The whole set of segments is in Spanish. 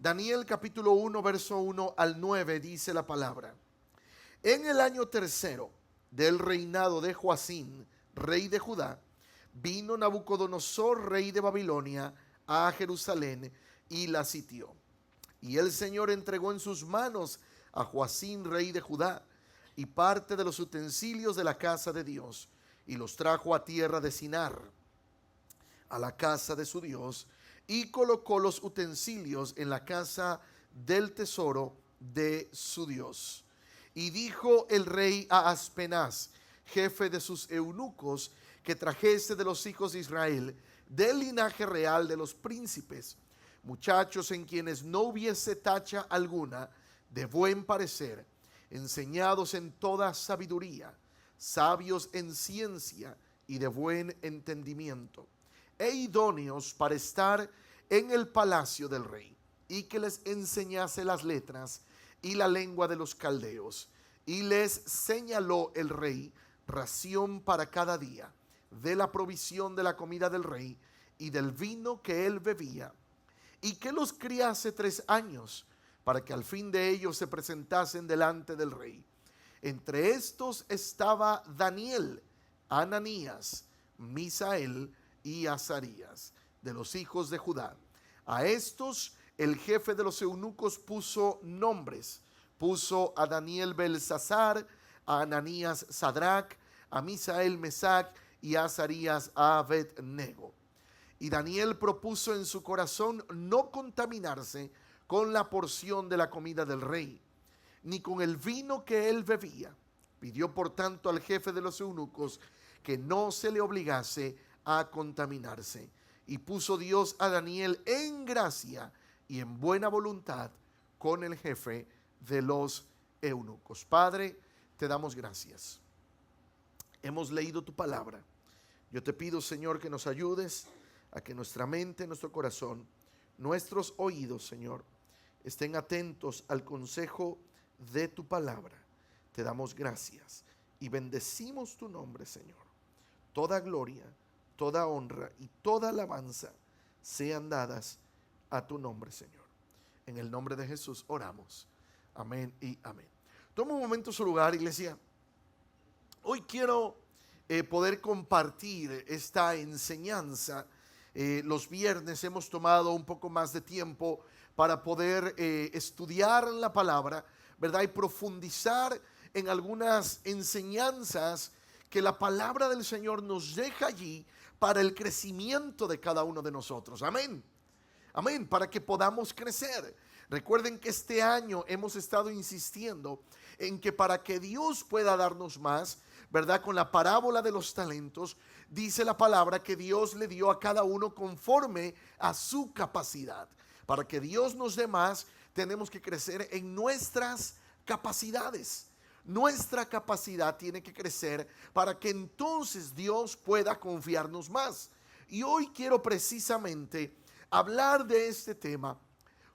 Daniel capítulo 1, verso 1 al 9 dice la palabra. En el año tercero del reinado de Joacín, rey de Judá, vino Nabucodonosor, rey de Babilonia, a Jerusalén y la sitió. Y el Señor entregó en sus manos a Joacín, rey de Judá, y parte de los utensilios de la casa de Dios, y los trajo a tierra de Sinar, a la casa de su Dios, y colocó los utensilios en la casa del tesoro de su Dios. Y dijo el rey a Aspenaz, jefe de sus eunucos, que trajese de los hijos de Israel, del linaje real de los príncipes, muchachos en quienes no hubiese tacha alguna, de buen parecer, enseñados en toda sabiduría, sabios en ciencia y de buen entendimiento, e idóneos para estar en el palacio del rey, y que les enseñase las letras y la lengua de los caldeos. Y les señaló el rey ración para cada día, de la provisión de la comida del rey y del vino que él bebía, y que los criase 3 años, para que al fin de ellos se presentasen delante del rey. Entre estos estaba Daniel, Ananías, Misael y Azarías, de los hijos de Judá. A estos el jefe de los eunucos puso nombres. Puso a Daniel Belsasar, a Ananías Sadrach, a Misael Mesac y a Azarías Abednego. Y Daniel propuso en su corazón no contaminarse con la porción de la comida del rey, ni con el vino que él bebía. Pidió por tanto al jefe de los eunucos que no se le obligase a contaminarse. Y puso Dios a Daniel en gracia y en buena voluntad con el jefe de los eunucos. Padre, te damos gracias. Hemos leído tu palabra. Yo te pido, Señor, que nos ayudes a que nuestra mente, nuestro corazón, nuestros oídos, Señor, estén atentos al consejo de tu palabra. Te damos gracias y bendecimos tu nombre, Señor. Toda gloria, toda honra y toda alabanza sean dadas a tu nombre, Señor. En el nombre de Jesús oramos. Amén y amén. Toma un momento su lugar, iglesia. Hoy quiero poder compartir esta enseñanza. Los viernes hemos tomado un poco más de tiempo para poder estudiar la palabra, ¿verdad? Y profundizar en algunas enseñanzas que la palabra del Señor nos deja allí para el crecimiento de cada uno de nosotros. Amén. Amén, para que podamos crecer. Recuerden que este año hemos estado insistiendo en que para que Dios pueda darnos más, ¿verdad? Con la parábola de los talentos, dice la palabra que Dios le dio a cada uno conforme a su capacidad. Para que Dios nos dé más, tenemos que crecer en nuestras capacidades. Nuestra capacidad tiene que crecer para que entonces Dios pueda confiarnos más. Y hoy quiero precisamente hablar de este tema,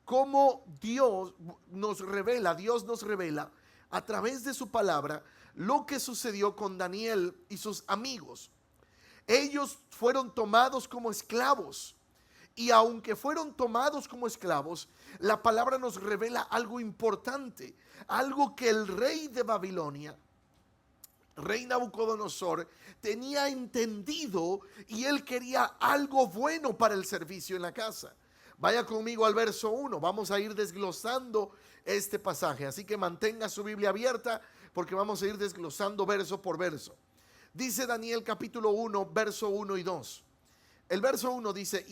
cómo Dios nos revela a través de su palabra lo que sucedió con Daniel y sus amigos. Ellos fueron tomados como esclavos, y aunque fueron tomados como esclavos, la palabra nos revela algo importante, algo que el rey de Babilonia, rey Nabucodonosor, tenía entendido, y él quería algo bueno para el servicio en la casa. Vaya conmigo al verso 1, vamos a ir desglosando este pasaje, así que mantenga su Biblia abierta porque vamos a ir desglosando verso por verso. Dice Daniel capítulo 1, verso 1 y 2. El verso 1 dice,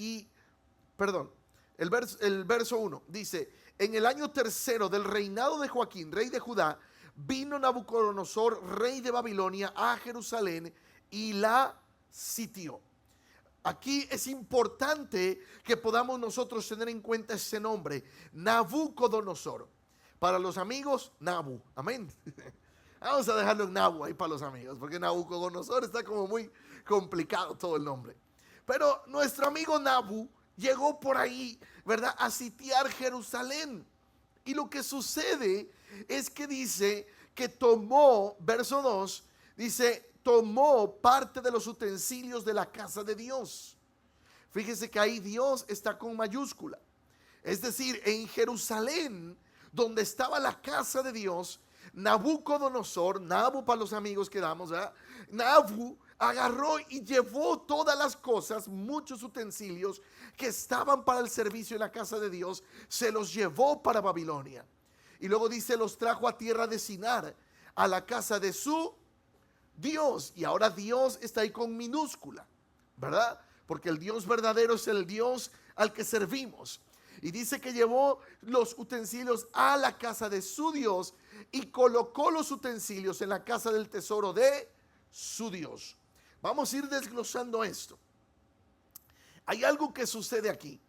el verso 1 dice: en el año tercero del reinado de Joacín, rey de Judá, vino Nabucodonosor, rey de Babilonia, a Jerusalén y la sitió. Aquí es importante que podamos nosotros tener en cuenta ese nombre, Nabucodonosor. Para los amigos, Nabu, amén. Vamos a dejarlo en Nabu ahí para los amigos, porque Nabucodonosor está como muy complicado todo el nombre. Pero nuestro amigo Nabu llegó por ahí, ¿verdad?, a sitiar Jerusalén. Y lo que sucede es que dice que tomó, verso 2, dice, tomó parte de los utensilios de la casa de Dios. Fíjese que ahí Dios está con mayúscula. Es decir, en Jerusalén, donde estaba la casa de Dios, Nabucodonosor, Nabu para los amigos que damos, ¿verdad? Nabu agarró y llevó todas las cosas, muchos utensilios que estaban para el servicio en la casa de Dios, se los llevó para Babilonia. Y luego dice, los trajo a tierra de Sinar, a la casa de su Dios. Y ahora Dios está ahí con minúscula, ¿verdad? Porque el Dios verdadero es el Dios al que servimos. Y dice que llevó los utensilios a la casa de su Dios y colocó los utensilios en la casa del tesoro de su Dios. Vamos a ir desglosando esto. Hay algo que sucede aquí.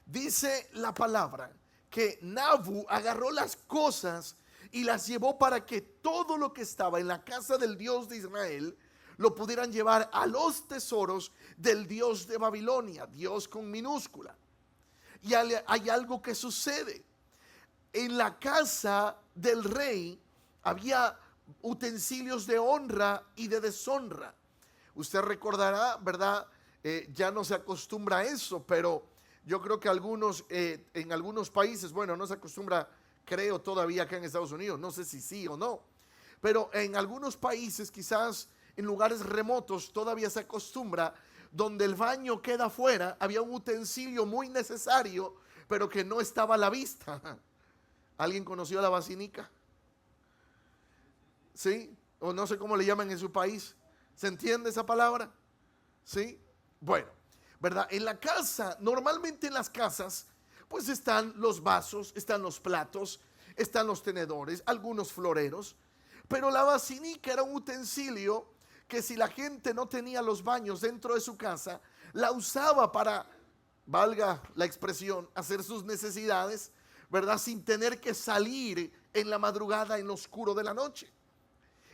Dice la palabra que Nabu agarró las cosas y las llevó para que todo lo que estaba en la casa del Dios de Israel lo pudieran llevar a los tesoros del Dios de Babilonia, Dios con minúscula. Y hay algo que sucede. En la casa del rey había utensilios de honra y de deshonra. Usted recordará, ¿verdad? Ya no se acostumbra a eso, pero yo creo que en algunos países, bueno, no se acostumbra, creo todavía acá en Estados Unidos, no sé si sí o no, pero en algunos países, quizás en lugares remotos, todavía se acostumbra, donde el baño queda afuera, había un utensilio muy necesario, pero que no estaba a la vista. ¿Alguien conoció la basinica? ¿Sí? O no sé cómo le llaman en su país. ¿Se entiende esa palabra? ¿Sí? Bueno, ¿verdad? En la casa, normalmente en las casas, pues están los vasos, están los platos, están los tenedores, algunos floreros, pero la basinica era un utensilio que si la gente no tenía los baños dentro de su casa, la usaba para, valga la expresión, hacer sus necesidades, ¿verdad? Sin tener que salir en la madrugada, en lo oscuro de la noche.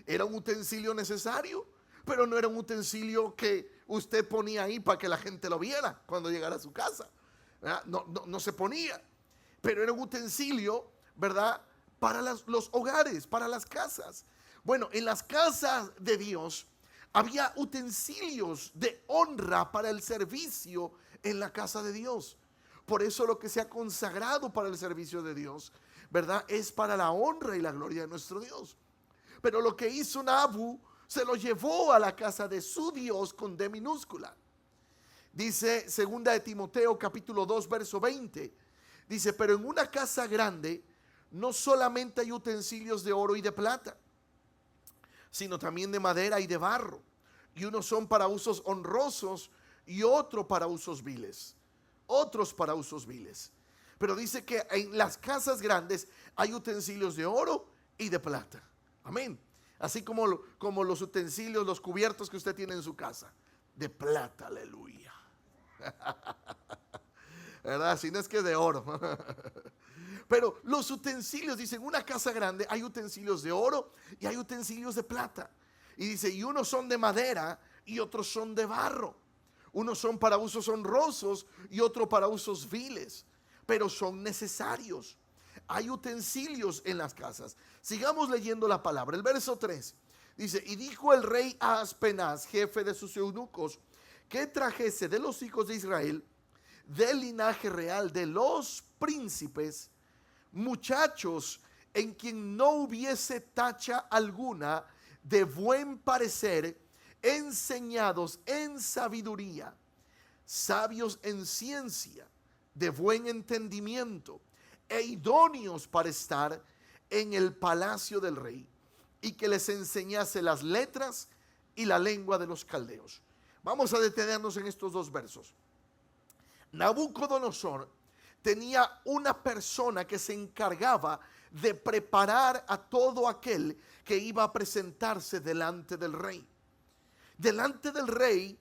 Era un utensilio necesario, pero no era un utensilio que usted ponía ahí para que la gente lo viera cuando llegara a su casa. No se ponía, pero era un utensilio, ¿verdad? Para los hogares, para las casas. Bueno, en las casas de Dios había utensilios de honra para el servicio en la casa de Dios. Por eso lo que se ha consagrado para el servicio de Dios, ¿verdad? Es para la honra y la gloria de nuestro Dios. Pero lo que hizo Nabu, se lo llevó a la casa de su Dios con D minúscula. Dice 2 de Timoteo capítulo 2 verso 20. Dice, pero en una casa grande no solamente hay utensilios de oro y de plata, sino también de madera y de barro. Y unos son para usos honrosos y otros para usos viles. Otros para usos viles. Pero dice que en las casas grandes hay utensilios de oro y de plata. Amén. Así como los utensilios, los cubiertos que usted tiene en su casa. De plata, aleluya. ¿Verdad? Si no es que de oro. Pero los utensilios, dicen, en una casa grande hay utensilios de oro y hay utensilios de plata. Y dice, y unos son de madera y otros son de barro. Unos son para usos honrosos y otros para usos viles. Pero son necesarios. Hay utensilios en las casas. Sigamos leyendo la palabra. El verso 3 dice, y dijo el rey a Aspenaz, jefe de sus eunucos, que trajese de los hijos de Israel, del linaje real de los príncipes, muchachos en quien no hubiese tacha alguna, de buen parecer, enseñados en sabiduría, sabios en ciencia, de buen entendimiento, e idóneos para estar en el palacio del rey, y que les enseñase las letras y la lengua de los caldeos. Vamos a detenernos en estos dos versos. Nabucodonosor tenía una persona que se encargaba de preparar a todo aquel que iba a presentarse delante del rey. Delante del rey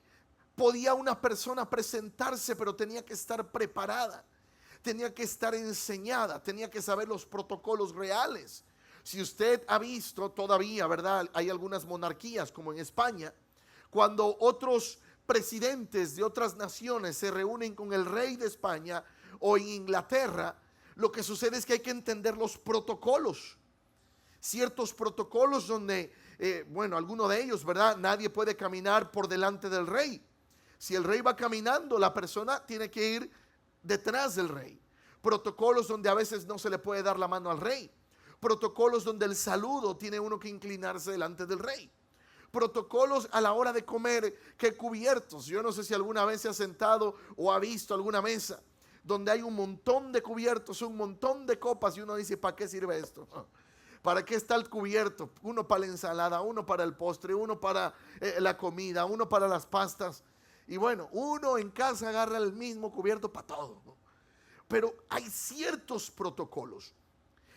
podía una persona presentarse, pero tenía que estar preparada, tenía que estar enseñada, tenía que saber los protocolos reales. Si usted ha visto todavía, ¿verdad? Hay algunas monarquías como en España, cuando otros presidentes de otras naciones se reúnen con el rey de España o en Inglaterra, lo que sucede es que hay que entender los protocolos, ciertos protocolos donde, bueno, alguno de ellos, ¿verdad? Nadie puede caminar por delante del rey. Si el rey va caminando, la persona tiene que ir detrás del rey, protocolos donde a veces no se le puede dar la mano al rey, protocolos donde el saludo tiene uno que inclinarse delante del rey, protocolos a la hora de comer, que cubiertos. Yo no sé si alguna vez se ha sentado o ha visto alguna mesa donde hay un montón de cubiertos, un montón de copas, y uno dice, ¿para qué sirve esto? ¿Para qué está el cubierto? Uno para la ensalada, uno para el postre, uno para la comida, uno para las pastas. Y bueno, uno en casa agarra el mismo cubierto para todo, ¿no? Pero hay ciertos protocolos.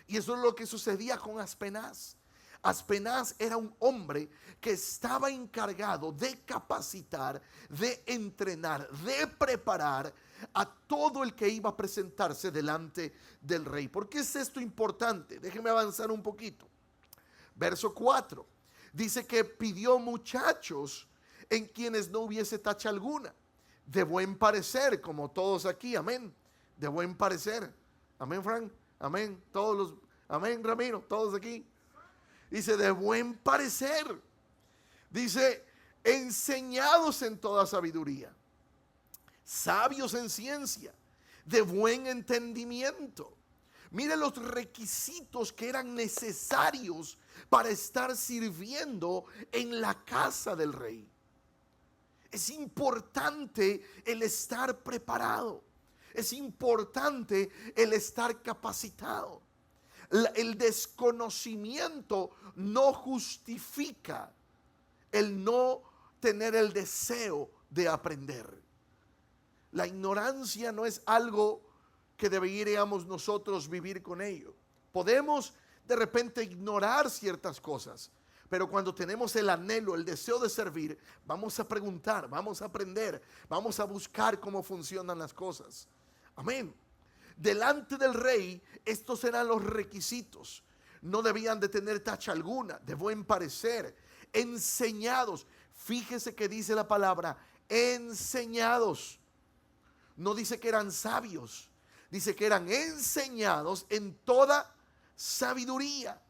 Y eso es lo que sucedía con Aspenaz. Aspenaz era un hombre que estaba encargado de capacitar, de entrenar, de preparar a todo el que iba a presentarse delante del rey. ¿Por qué es esto importante? Déjenme avanzar un poquito. Verso 4 dice que pidió muchachos en quienes no hubiese tacha alguna, de buen parecer, como todos aquí, amén, de buen parecer, amén, Frank, amén, todos los, amén, Ramiro, todos aquí. Dice, de buen parecer. Dice, enseñados en toda sabiduría, sabios en ciencia, de buen entendimiento. Mire los requisitos que eran necesarios para estar sirviendo en la casa del rey. Es importante el estar preparado. Es importante el estar capacitado. El desconocimiento no justifica el no tener el deseo de aprender. La ignorancia no es algo que deberíamos nosotros vivir con ello. Podemos de repente ignorar ciertas cosas, pero cuando tenemos el anhelo, el deseo de servir, vamos a preguntar, vamos a aprender, vamos a buscar cómo funcionan las cosas. Amén. Delante del rey, estos eran los requisitos. No debían de tener tacha alguna, de buen parecer, enseñados. Fíjese que dice la palabra, enseñados. No dice que eran sabios, dice que eran enseñados en toda sabiduría.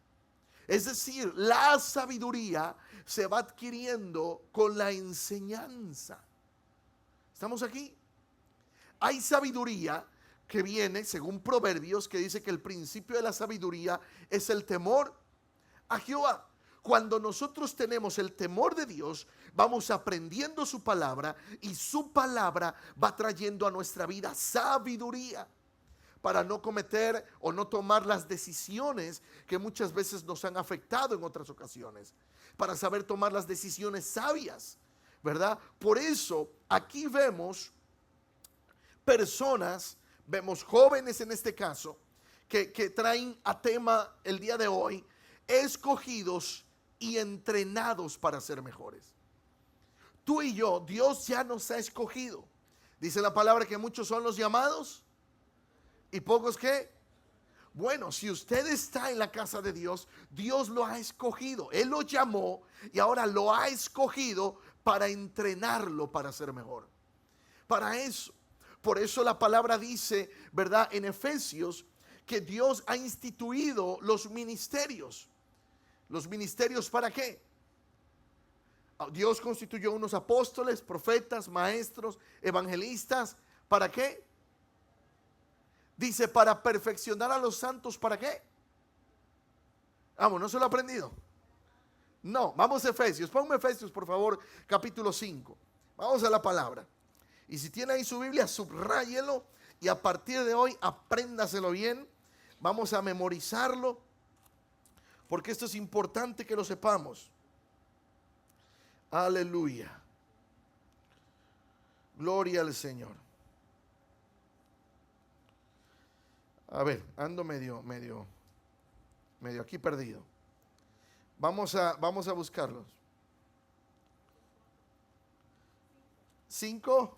Es decir, la sabiduría se va adquiriendo con la enseñanza. ¿Estamos aquí? Hay sabiduría que viene, según Proverbios, que dice que el principio de la sabiduría es el temor a Jehová. Cuando nosotros tenemos el temor de Dios, vamos aprendiendo su palabra y su palabra va trayendo a nuestra vida sabiduría para no cometer o no tomar las decisiones que muchas veces nos han afectado en otras ocasiones, para saber tomar las decisiones sabias, ¿verdad? Por eso aquí vemos personas, vemos jóvenes en este caso, que traen a tema el día de hoy, escogidos y entrenados para ser mejores. Tú y yo, Dios ya nos ha escogido. Dice la palabra que muchos son los llamados y pocos ¿qué? Bueno, si usted está en la casa de Dios, Dios lo ha escogido. Él lo llamó y ahora lo ha escogido para entrenarlo para ser mejor. Para eso. Por eso la palabra dice, ¿verdad? En Efesios, que Dios ha instituido los ministerios. ¿Los ministerios para qué? Dios constituyó unos apóstoles, profetas, maestros, evangelistas. ¿Para qué? Dice, para perfeccionar a los santos. ¿Para qué? Vamos, ¿no se lo ha aprendido? No, vamos a Efesios. Ponme Efesios, por favor, capítulo 5. Vamos a la palabra. Y si tiene ahí su Biblia, subráyelo y a partir de hoy apréndaselo bien. Vamos a memorizarlo, porque esto es importante que lo sepamos. Aleluya. Gloria al Señor. A ver, ando medio aquí perdido. Vamos a buscarlos. 5.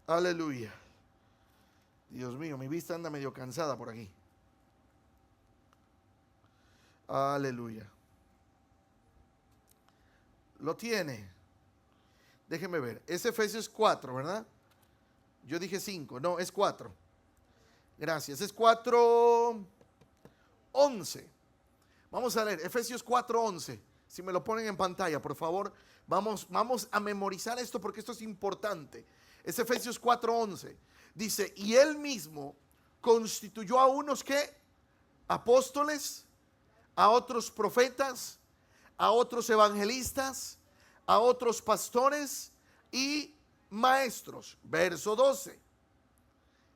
Aleluya. Dios mío, mi vista anda medio cansada por aquí. Aleluya. Lo tiene. Déjeme ver. Es Efesios 4, ¿verdad? Yo dije 5. No, es 4. Gracias. Es 4:11. Vamos a leer Efesios 4:11. Si me lo ponen en pantalla, por favor. Vamos a memorizar esto porque esto es importante. Es Efesios 4:11. Dice, y él mismo constituyó a unos que apóstoles, a otros profetas, a otros evangelistas, a otros pastores y maestros. Verso 12.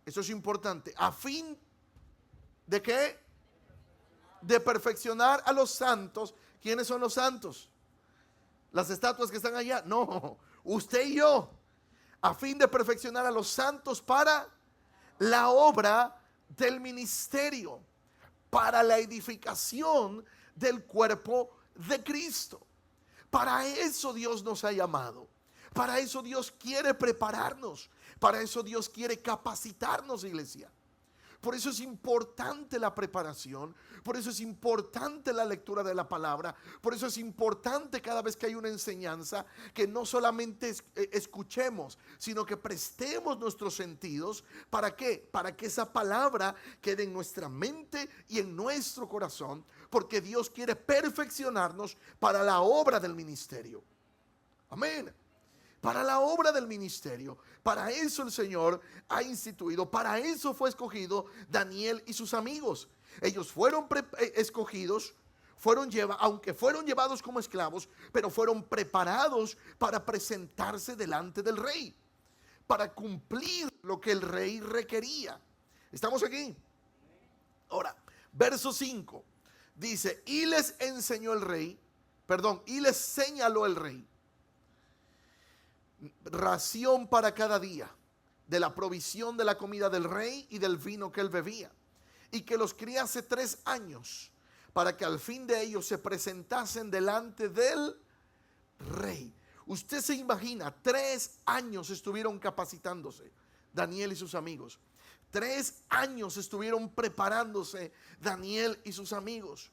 Eso es importante. ¿A fin de qué? De perfeccionar a los santos. ¿Quiénes son los santos? ¿Las estatuas que están allá? No, usted y yo. A fin de perfeccionar a los santos para la obra del ministerio, para la edificación del cuerpo de Cristo. Para eso Dios nos ha llamado. Para eso Dios quiere prepararnos. Para eso Dios quiere capacitarnos, iglesia. Por eso es importante la preparación, por eso es importante la lectura de la palabra, por eso es importante cada vez que hay una enseñanza que no solamente escuchemos, sino que prestemos nuestros sentidos. ¿Para qué? Para que esa palabra quede en nuestra mente y en nuestro corazón, porque Dios quiere perfeccionarnos para la obra del ministerio. Amén. Para la obra del ministerio. Para eso el Señor ha instituido, para eso fue escogido Daniel y sus amigos. Ellos fueron escogidos, aunque fueron llevados como esclavos, pero fueron preparados para presentarse delante del rey, para cumplir lo que el rey requería. ¿Estamos aquí? Ahora, verso 5 dice, y les enseñó el rey, y les señaló el rey ración para cada día de la provisión de la comida del rey y del vino que él bebía, y que los criase 3 años, para que al fin de ellos se presentasen delante del rey. Usted se imagina, 3 años estuvieron capacitándose Daniel y sus amigos. 3 años estuvieron preparándose Daniel y sus amigos.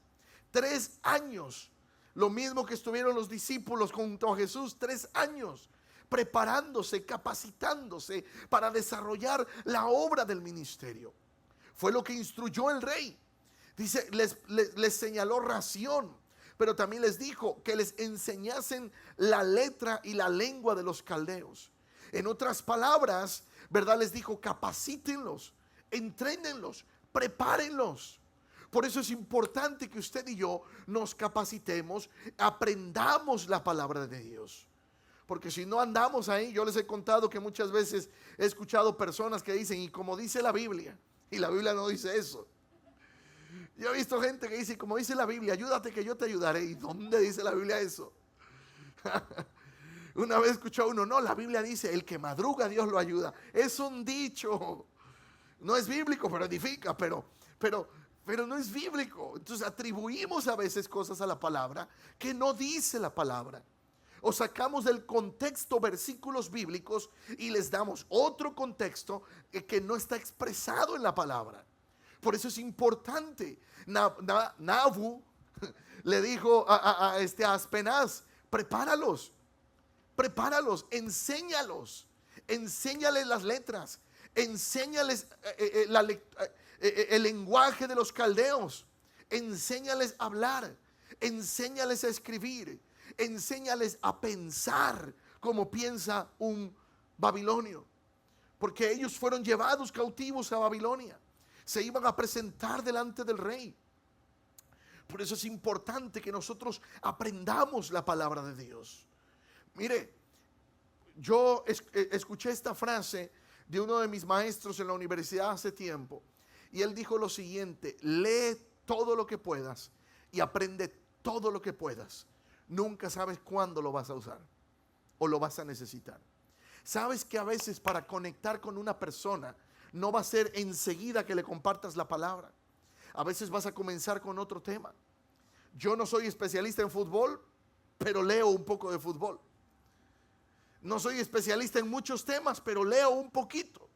3 años, lo mismo que estuvieron los discípulos junto a Jesús. 3 años preparándose, capacitándose para desarrollar la obra del ministerio. Fue lo que instruyó el rey. Dice, les señaló ración, pero también les dijo que les enseñasen la letra y la lengua de los caldeos. En otras palabras, ¿verdad? Les dijo, capacítenlos, entrénenlos, prepárenlos. Por eso es importante que usted y yo nos capacitemos, aprendamos la palabra de Dios. Porque si no andamos ahí, yo les he contado que muchas veces he escuchado personas que dicen, y como dice la Biblia, y la Biblia no dice eso. Yo he visto gente que dice, como dice la Biblia, ayúdate que yo te ayudaré. ¿Y dónde dice la Biblia eso? Una vez escuchó a uno, no, la Biblia dice, el que madruga Dios lo ayuda. Es un dicho. No es bíblico, pero edifica, pero no es bíblico. Entonces atribuimos a veces cosas a la palabra que no dice la palabra. O sacamos del contexto versículos bíblicos y les damos otro contexto que no está expresado en la palabra. Por eso es importante. Nabu le dijo a Aspenaz, prepáralos, enséñales las letras, enséñales el lenguaje de los caldeos, enséñales a hablar, enséñales a escribir, enséñales a pensar como piensa un babilonio, porque ellos fueron llevados cautivos a Babilonia, se iban a presentar delante del rey. Por eso es importante que nosotros aprendamos la palabra de Dios. Mire, yo escuché esta frase de uno de mis maestros en la universidad hace tiempo, y él dijo lo siguiente: lee todo lo que puedas y aprende todo lo que puedas. Nunca sabes cuándo lo vas a usar o lo vas a necesitar. Sabes que a veces para conectar con una persona no va a ser enseguida que le compartas la palabra. A veces vas a comenzar con otro tema. Yo no soy especialista en fútbol, pero leo un poco de fútbol. No soy especialista en muchos temas, pero leo un poquito.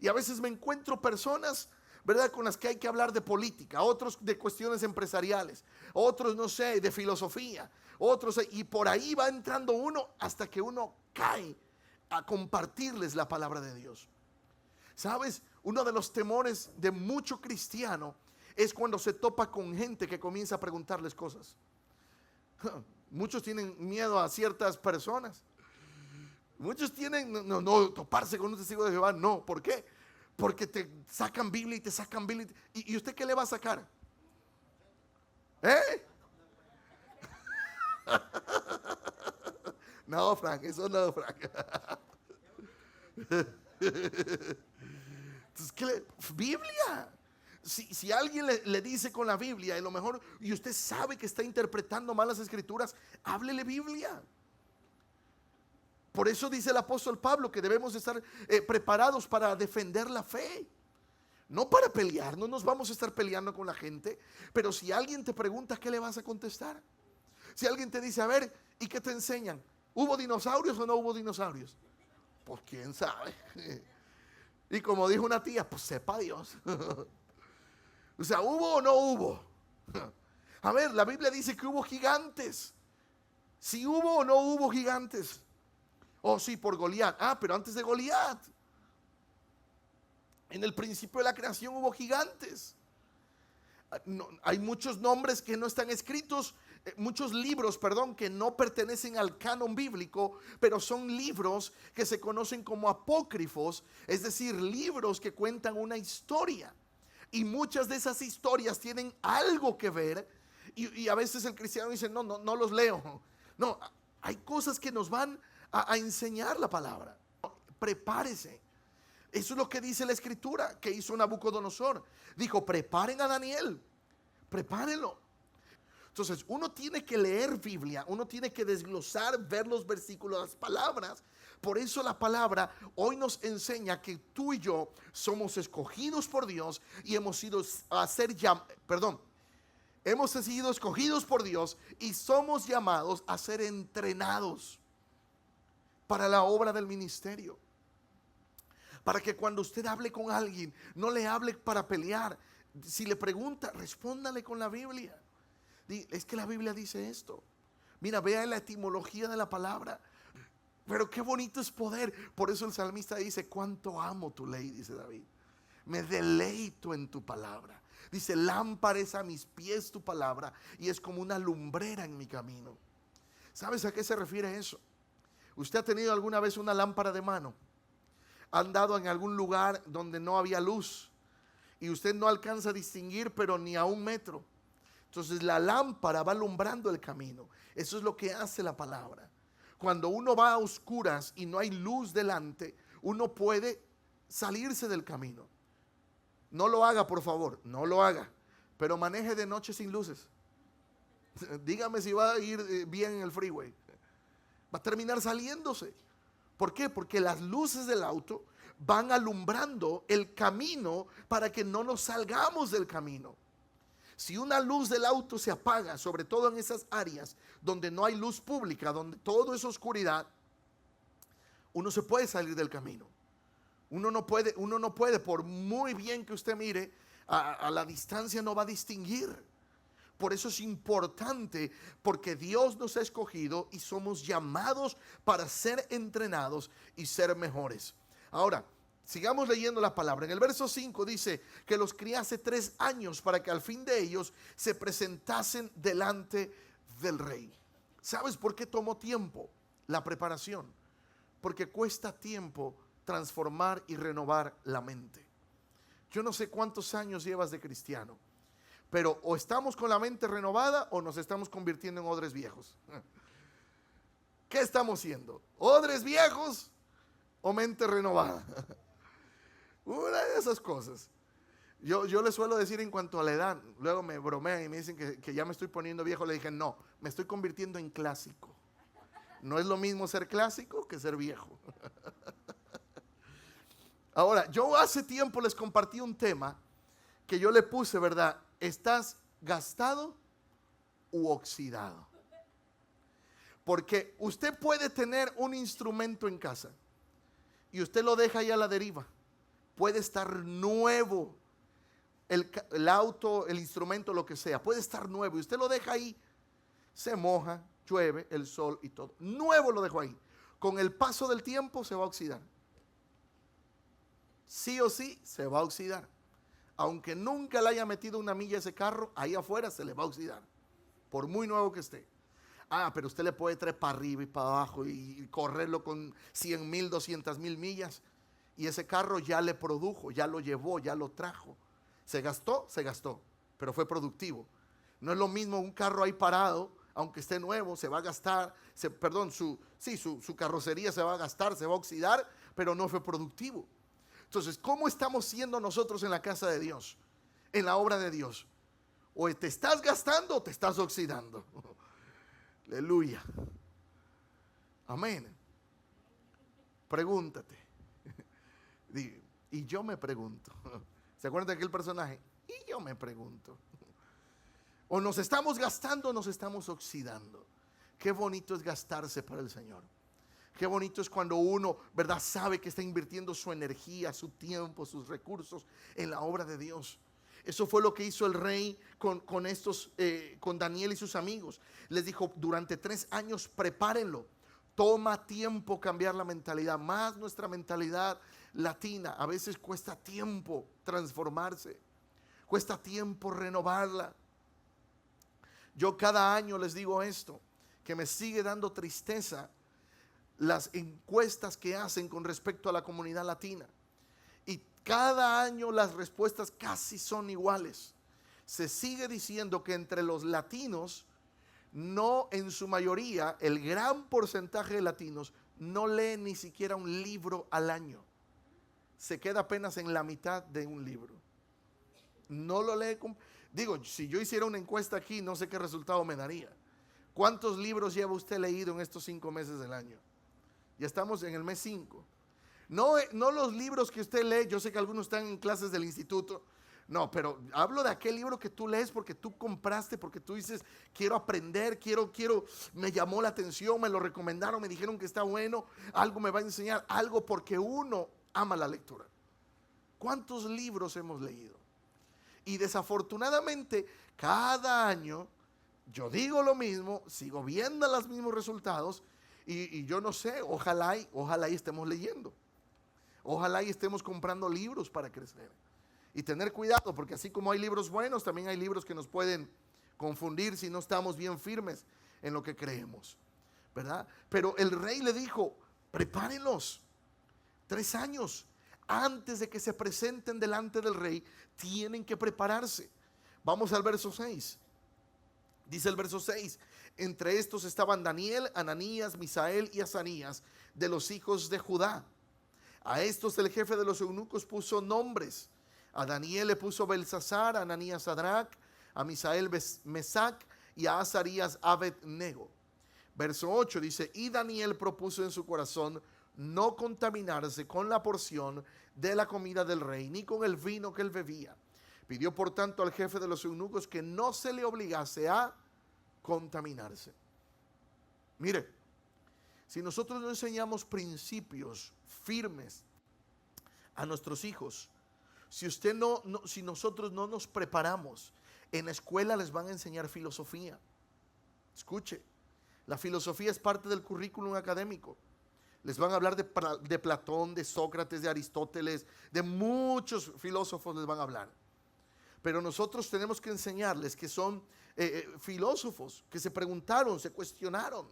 Y a veces me encuentro personas, ¿verdad?, con las que hay que hablar de política, otros de cuestiones empresariales, otros, no sé, de filosofía, otros, y por ahí va entrando uno hasta que uno cae a compartirles la palabra de Dios. ¿Sabes? Uno de los temores de mucho cristiano es cuando se topa con gente que comienza a preguntarles cosas. Muchos tienen miedo a ciertas personas. Muchos tienen, no, toparse con un testigo de Jehová, no. ¿Por qué? Porque te sacan Biblia y te sacan Biblia. ¿Y usted qué le va a sacar? ¿Eh? No, Frank, eso no, Frank. Entonces, Biblia. Si alguien le dice con la Biblia, y lo mejor, y usted sabe que está interpretando mal las escrituras, háblele Biblia. Por eso dice el apóstol Pablo que debemos estar preparados para defender la fe. No para pelear, no nos vamos a estar peleando con la gente. Pero si alguien te pregunta, ¿qué le vas a contestar? Si alguien te dice, a ver, ¿y qué te enseñan? ¿Hubo dinosaurios o no hubo dinosaurios? Pues quién sabe. Y como dijo una tía, pues sepa Dios. O sea, ¿hubo o no hubo? A ver, la Biblia dice que hubo gigantes. Si hubo o no hubo gigantes. Oh, sí, por Goliat. Ah, pero antes de Goliat, en el principio de la creación hubo gigantes. No, hay muchos nombres que no están escritos, muchos libros, perdón, que no pertenecen al canon bíblico, pero son libros que se conocen como apócrifos, es decir, libros que cuentan una historia. Y muchas de esas historias tienen algo que ver. Y a veces el cristiano dice, no los leo. No, hay cosas que nos van a enseñar la palabra. Prepárese. Eso es lo que dice la escritura que hizo Nabucodonosor. Dijo, preparen a Daniel, prepárenlo. Entonces uno tiene que leer Biblia, uno tiene que desglosar, ver los versículos, las palabras. Por eso la palabra hoy nos enseña que tú y yo somos escogidos por Dios y hemos sido hemos sido escogidos por Dios y somos llamados a ser entrenados para la obra del ministerio. Para que cuando usted hable con alguien, no le hable para pelear. Si le pregunta, respóndale con la Biblia. Es que la Biblia dice esto. Mira, vea la etimología de la palabra. Pero qué bonito es poder. Por eso el salmista dice, cuánto amo tu ley, dice David. Me deleito en tu palabra. Dice, lámpara es a mis pies tu palabra y es como una lumbrera en mi camino. ¿Sabes a qué se refiere eso? ¿Usted ha tenido alguna vez una lámpara de mano? ¿Ha andado en algún lugar donde no había luz y usted no alcanza a distinguir, pero ni a 1 metro? Entonces la lámpara va alumbrando el camino. Eso es lo que hace la palabra. Cuando uno va a oscuras y no hay luz delante, uno puede salirse del camino. No lo haga, por favor, no lo haga. Pero maneje de noche sin luces. Dígame si va a ir bien en el freeway. Va a terminar saliéndose. ¿Por qué? Porque las luces del auto van alumbrando el camino para que no nos salgamos del camino. Si una luz del auto se apaga, sobre todo en esas áreas donde no hay luz pública, donde todo es oscuridad, uno se puede salir del camino. Uno no puede, por muy bien que usted mire, a la distancia no va a distinguir. Por eso es importante, porque Dios nos ha escogido y somos llamados para ser entrenados y ser mejores. Ahora, sigamos leyendo la palabra. En el verso 5 dice que los criase 3 años para que al fin de ellos se presentasen delante del rey. ¿Sabes por qué tomó tiempo la preparación? Porque cuesta tiempo transformar y renovar la mente. Yo no sé cuántos años llevas de cristiano, pero o estamos con la mente renovada o nos estamos convirtiendo en odres viejos. ¿Qué estamos siendo? ¿Odres viejos o mente renovada? Una de esas cosas. Yo le suelo decir en cuanto a la edad, luego me bromean y me dicen que ya me estoy poniendo viejo. Le dije, no, me estoy convirtiendo en clásico. No es lo mismo ser clásico que ser viejo. Ahora, yo hace tiempo les compartí un tema que yo le puse, ¿verdad? ¿Estás gastado u oxidado? Porque usted puede tener un instrumento en casa y usted lo deja ahí a la deriva. Puede estar nuevo el auto, el instrumento, lo que sea. Puede estar nuevo y usted lo deja ahí. Se moja, llueve, el sol y todo. Nuevo lo dejó ahí. Con el paso del tiempo se va a oxidar. Sí o sí se va a oxidar. Aunque nunca le haya metido una milla a ese carro, ahí afuera se le va a oxidar. Por muy nuevo que esté. Ah, pero usted le puede traer para arriba y para abajo y correrlo con 100,000, 200,000 millas. Y ese carro ya le produjo, ya lo llevó, ya lo trajo. Se gastó, pero fue productivo. No es lo mismo un carro ahí parado, aunque esté nuevo, se va a gastar, su carrocería se va a gastar, se va a oxidar, pero no fue productivo. Entonces, ¿cómo estamos siendo nosotros en la casa de Dios? En la obra de Dios. O te estás gastando o te estás oxidando. Aleluya. Amén. Pregúntate. Y yo me pregunto. ¿Se acuerdan de aquel personaje? Y yo me pregunto. O nos estamos gastando o nos estamos oxidando. Qué bonito es gastarse para el Señor. Qué bonito es cuando uno, ¿verdad?, sabe que está invirtiendo su energía, su tiempo, sus recursos en la obra de Dios. Eso fue lo que hizo el rey con Daniel y sus amigos. Les dijo, durante 3 años prepárenlo. Toma tiempo cambiar la mentalidad, más nuestra mentalidad latina. A veces cuesta tiempo transformarse, cuesta tiempo renovarla. Yo cada año les digo esto, que me sigue dando tristeza las encuestas que hacen con respecto a la comunidad latina. Y cada año las respuestas casi son iguales. Se sigue diciendo que entre los latinos, no en su mayoría, el gran porcentaje de latinos no lee ni siquiera un libro al año. Se queda apenas en la mitad de un libro. No lo lee. Digo, si yo hiciera una encuesta aquí, no sé qué resultado me daría. ¿Cuántos libros lleva usted leído en estos 5 meses del año? Ya estamos en el mes 5. No los libros que usted lee, yo sé que algunos están en clases del instituto. No, pero hablo de aquel libro que tú lees porque tú compraste, porque tú dices, quiero aprender, me llamó la atención, me lo recomendaron, me dijeron que está bueno, algo me va a enseñar, algo porque uno ama la lectura. ¿Cuántos libros hemos leído? Y desafortunadamente, cada año, yo digo lo mismo, sigo viendo los mismos resultados, y yo no sé, ojalá y estemos leyendo. Ojalá y estemos comprando libros para crecer. Y tener cuidado, porque así como hay libros buenos, también hay libros que nos pueden confundir si no estamos bien firmes en lo que creemos, ¿verdad? Pero el rey le dijo, prepárenlos. 3 años antes de que se presenten delante del rey, tienen que prepararse. Vamos al verso 6. Dice el verso 6, entre estos estaban Daniel, Ananías, Misael y Azanías, de los hijos de Judá. A estos el jefe de los eunucos puso nombres. A Daniel le puso Belsasar, a Ananías Sadrach, a Misael Mesac y a Azarías Abed-nego. Verso 8 dice, y Daniel propuso en su corazón no contaminarse con la porción de la comida del rey, ni con el vino que él bebía. Pidió por tanto al jefe de los eunucos que no se le obligase a contaminarse. Mire, si nosotros no enseñamos principios firmes a nuestros hijos, si nosotros no nos preparamos, en la escuela les van a enseñar filosofía. Escuche, la filosofía es parte del currículum académico. Les van a hablar de Platón, de Sócrates, de Aristóteles, de muchos filósofos les van a hablar. Pero nosotros tenemos que enseñarles que son filósofos, que se preguntaron, se cuestionaron,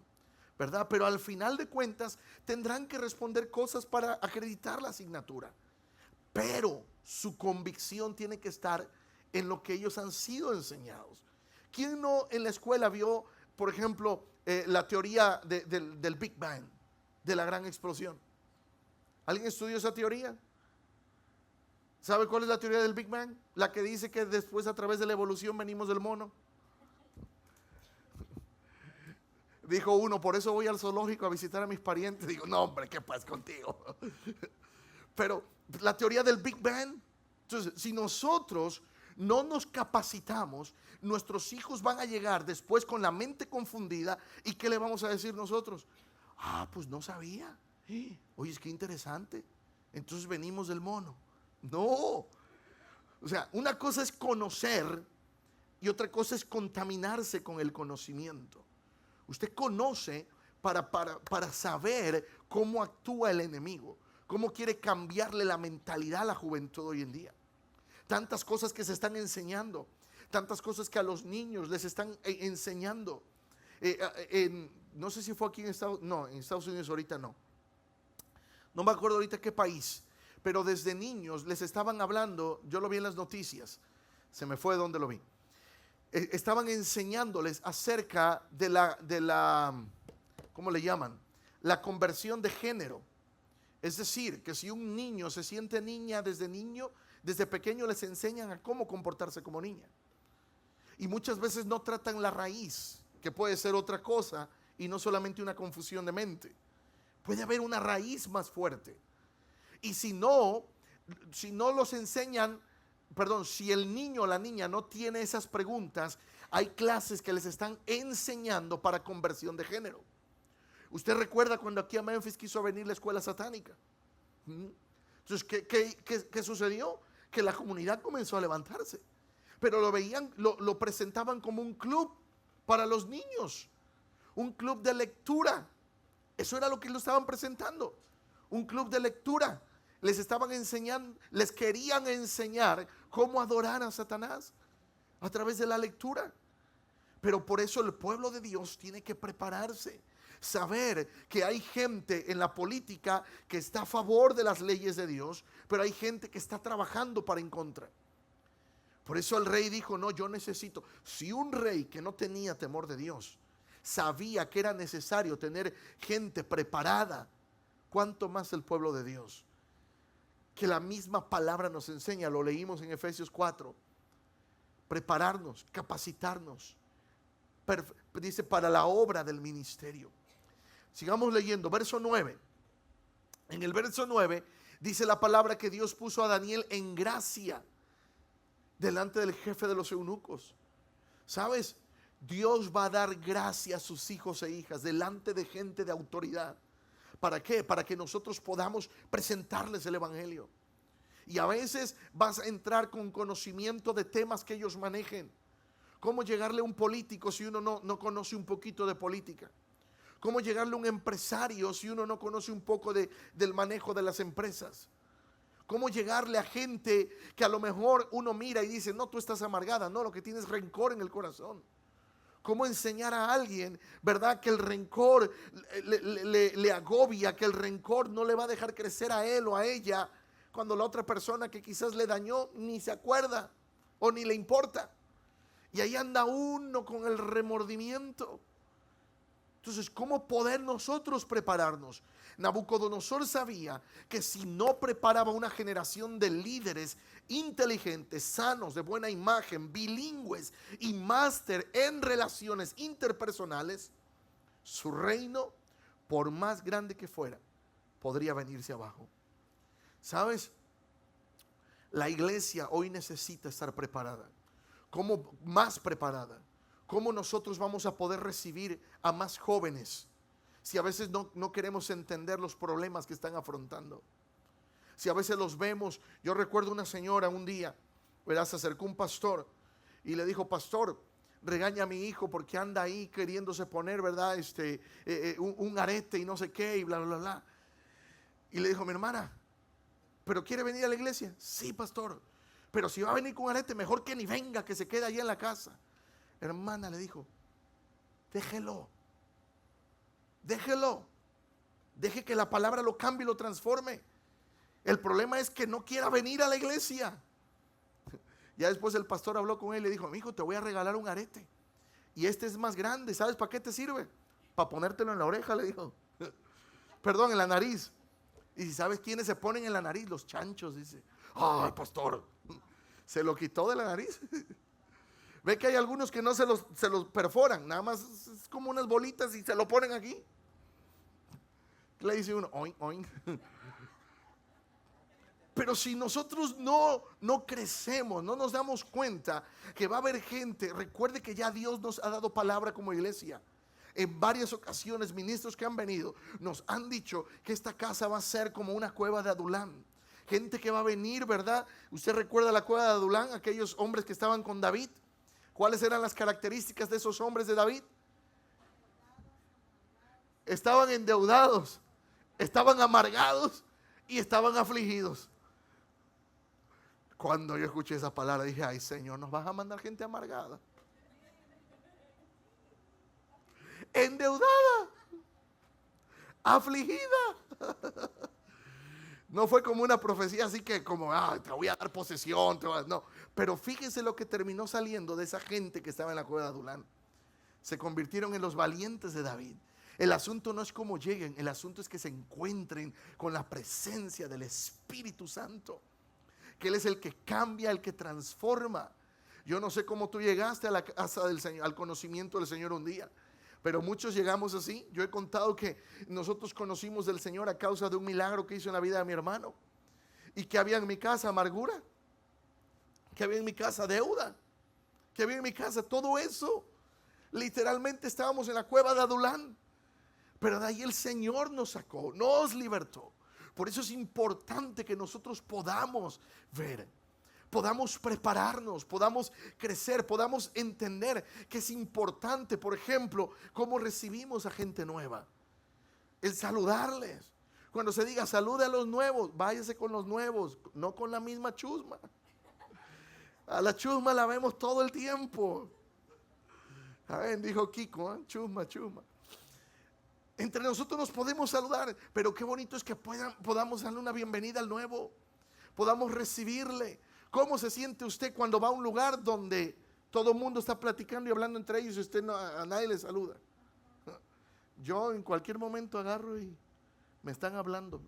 ¿verdad? Pero al final de cuentas tendrán que responder cosas para acreditar la asignatura. Pero su convicción tiene que estar en lo que ellos han sido enseñados. ¿Quién no en la escuela vio, por ejemplo, la teoría del Big Bang, de la gran explosión? ¿Alguien estudió esa teoría? ¿Sabe cuál es la teoría del Big Bang? La que dice que después a través de la evolución venimos del mono. Dijo uno, por eso voy al zoológico a visitar a mis parientes. Digo, no hombre, ¿qué pasa contigo? Pero la teoría del Big Bang. Entonces, si nosotros no nos capacitamos, nuestros hijos van a llegar después con la mente confundida. ¿Y qué le vamos a decir nosotros? Ah, pues no sabía. Oye, es que interesante. Entonces venimos del mono. No. O sea, una cosa es conocer y otra cosa es contaminarse con el conocimiento. Usted conoce para saber cómo actúa el enemigo, cómo quiere cambiarle la mentalidad a la juventud hoy en día. Tantas cosas que se están enseñando, tantas cosas que a los niños les están enseñando. no sé si fue aquí en Estados Unidos ahorita no me acuerdo ahorita qué país, pero desde niños les estaban hablando, yo lo vi en las noticias, se me fue donde lo vi, estaban enseñándoles acerca de la, ¿cómo le llaman? La conversión de género. Es decir, que si un niño se siente niña desde niño, desde pequeño les enseñan a cómo comportarse como niña. Y muchas veces no tratan la raíz, que puede ser otra cosa y no solamente una confusión de mente. Puede haber una raíz más fuerte. Y si no los enseñan, perdón, si el niño o la niña no tiene esas preguntas, hay clases que les están enseñando para conversión de género. Usted recuerda cuando aquí a Memphis quiso venir la escuela satánica. Entonces, ¿qué sucedió? Que la comunidad comenzó a levantarse. Pero lo presentaban como un club para los niños. Un club de lectura. Eso era lo que lo estaban presentando. Un club de lectura. Les estaban enseñando, les querían enseñar cómo adorar a Satanás a través de la lectura. Pero por eso el pueblo de Dios tiene que prepararse. Saber que hay gente en la política que está a favor de las leyes de Dios, pero hay gente que está trabajando para en contra. Por eso el rey dijo, no, yo necesito. Si un rey que no tenía temor de Dios sabía que era necesario tener gente preparada, ¿cuánto más el pueblo de Dios? Que la misma palabra nos enseña, lo leímos en Efesios 4, prepararnos, capacitarnos, dice, para la obra del ministerio. Sigamos leyendo, verso 9. En el verso 9 dice la palabra que Dios puso a Daniel en gracia delante del jefe de los eunucos. ¿Sabes? Dios va a dar gracia a sus hijos e hijas delante de gente de autoridad. ¿Para qué? Para que nosotros podamos presentarles el evangelio. Y a veces vas a entrar con conocimiento de temas que ellos manejen. ¿Cómo llegarle a un político si uno no conoce un poquito de política? ¿Cómo llegarle a un empresario si uno no conoce un poco del manejo de las empresas? ¿Cómo llegarle a gente que a lo mejor uno mira y dice, no, tú estás amargada? No, lo que tienes es rencor en el corazón. ¿Cómo enseñar a alguien, verdad, que el rencor le agobia, que el rencor no le va a dejar crecer a él o a ella, cuando la otra persona que quizás le dañó ni se acuerda o ni le importa? Y ahí anda uno con el remordimiento. Entonces, ¿cómo poder nosotros prepararnos? Nabucodonosor sabía que si no preparaba una generación de líderes inteligentes, sanos, de buena imagen, bilingües y máster en relaciones interpersonales, su reino, por más grande que fuera, podría venirse abajo. ¿Sabes? La iglesia hoy necesita estar preparada. ¿Cómo más preparada? ¿Cómo nosotros vamos a poder recibir a más jóvenes si a veces no queremos entender los problemas que están afrontando? Si a veces los vemos, yo recuerdo una señora un día, ¿verdad? Se acercó un pastor y le dijo, pastor, regaña a mi hijo porque anda ahí queriéndose poner, ¿verdad? Un arete y no sé qué y bla, bla, bla. Y le dijo, mi hermana, ¿pero quiere venir a la iglesia? Sí, pastor, pero si va a venir con arete, mejor que ni venga, que se quede allá en la casa. Hermana, le dijo, déjelo, deje que la palabra lo cambie y lo transforme. El problema es que no quiera venir a la iglesia. Ya después el pastor habló con él y le dijo, mi hijo, te voy a regalar un arete y este es más grande, ¿sabes para qué te sirve? Para ponértelo en la oreja, le dijo. Perdón, en la nariz. Y ¿sabes quiénes se ponen en la nariz? Los chanchos, dice. Ay, pastor, se lo quitó de la nariz. Ve que hay algunos que no se los perforan, nada más es como unas bolitas y se lo ponen aquí. Le dice uno, oin, oin. Pero si nosotros no crecemos, no nos damos cuenta que va a haber gente, recuerde que ya Dios nos ha dado palabra como iglesia. En varias ocasiones, ministros que han venido nos han dicho que esta casa va a ser como una cueva de Adulán. Gente que va a venir, ¿verdad? Usted recuerda la cueva de Adulán, aquellos hombres que estaban con David. ¿Cuáles eran las características de esos hombres de David? Estaban endeudados, estaban amargados y estaban afligidos. Cuando yo escuché esa palabra dije, ay Señor, nos vas a mandar gente amargada. endeudada, afligida. No fue como una profecía así que como, te voy a dar posesión. No, pero fíjense lo que terminó saliendo de esa gente que estaba en la cueva de Adulán. Se convirtieron en los valientes de David. El asunto no es cómo lleguen, el asunto es que se encuentren con la presencia del Espíritu Santo, que Él es el que cambia, el que transforma. Yo no sé cómo tú llegaste a la casa del Señor, al conocimiento del Señor un día, pero muchos llegamos así. Yo he contado que nosotros conocimos del Señor a causa de un milagro que hizo en la vida de mi hermano, y que había en mi casa amargura, que había en mi casa deuda, que había en mi casa todo eso. Literalmente estábamos en la cueva de Adulán, pero de ahí el Señor nos sacó, nos libertó. Por eso es importante que nosotros podamos ver, podamos prepararnos, podamos crecer, podamos entender que es importante, por ejemplo, cómo recibimos a gente nueva. El saludarles. Cuando se diga salude a los nuevos, váyase con los nuevos, no con la misma chusma. A la chusma la vemos todo el tiempo. A ver, dijo Kiko, chusma, chusma. Entre nosotros nos podemos saludar, pero qué bonito es que podamos darle una bienvenida al nuevo, podamos recibirle. ¿Cómo se siente usted cuando va a un lugar donde todo el mundo está platicando y hablando entre ellos y usted a nadie le saluda? Yo en cualquier momento agarro y me están hablando.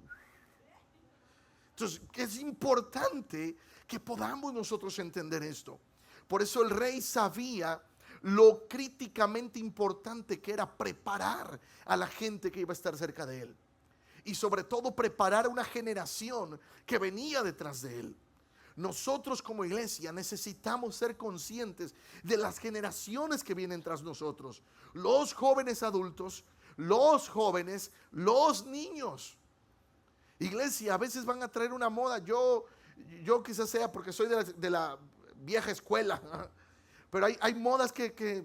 Entonces, es importante que podamos nosotros entender esto. Por eso el rey sabía lo críticamente importante que era preparar a la gente que iba a estar cerca de él, y sobre todo preparar a una generación que venía detrás de él. Nosotros como iglesia necesitamos ser conscientes de las generaciones que vienen tras nosotros, los jóvenes adultos, los jóvenes, los niños. Iglesia, a veces van a traer una moda. Yo quizás sea porque soy de la vieja escuela, pero hay modas que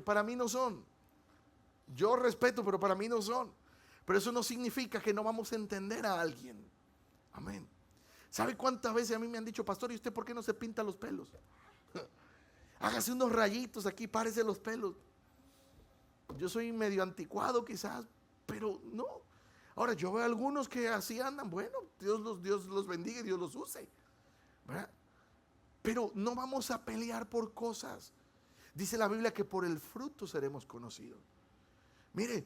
para mí no son. Yo respeto, pero para mí no son. Pero eso no significa que no vamos a entender a alguien. Amén. ¿Sabe cuántas veces a mí me han dicho, pastor, ¿y usted por qué no se pinta los pelos? Hágase unos rayitos aquí, párese los pelos. Yo soy medio anticuado quizás, pero no. Ahora yo veo a algunos que así andan. Bueno, Dios los bendiga y Dios los use, ¿verdad? Pero no vamos a pelear por cosas. Dice la Biblia que por el fruto seremos conocidos. Mire,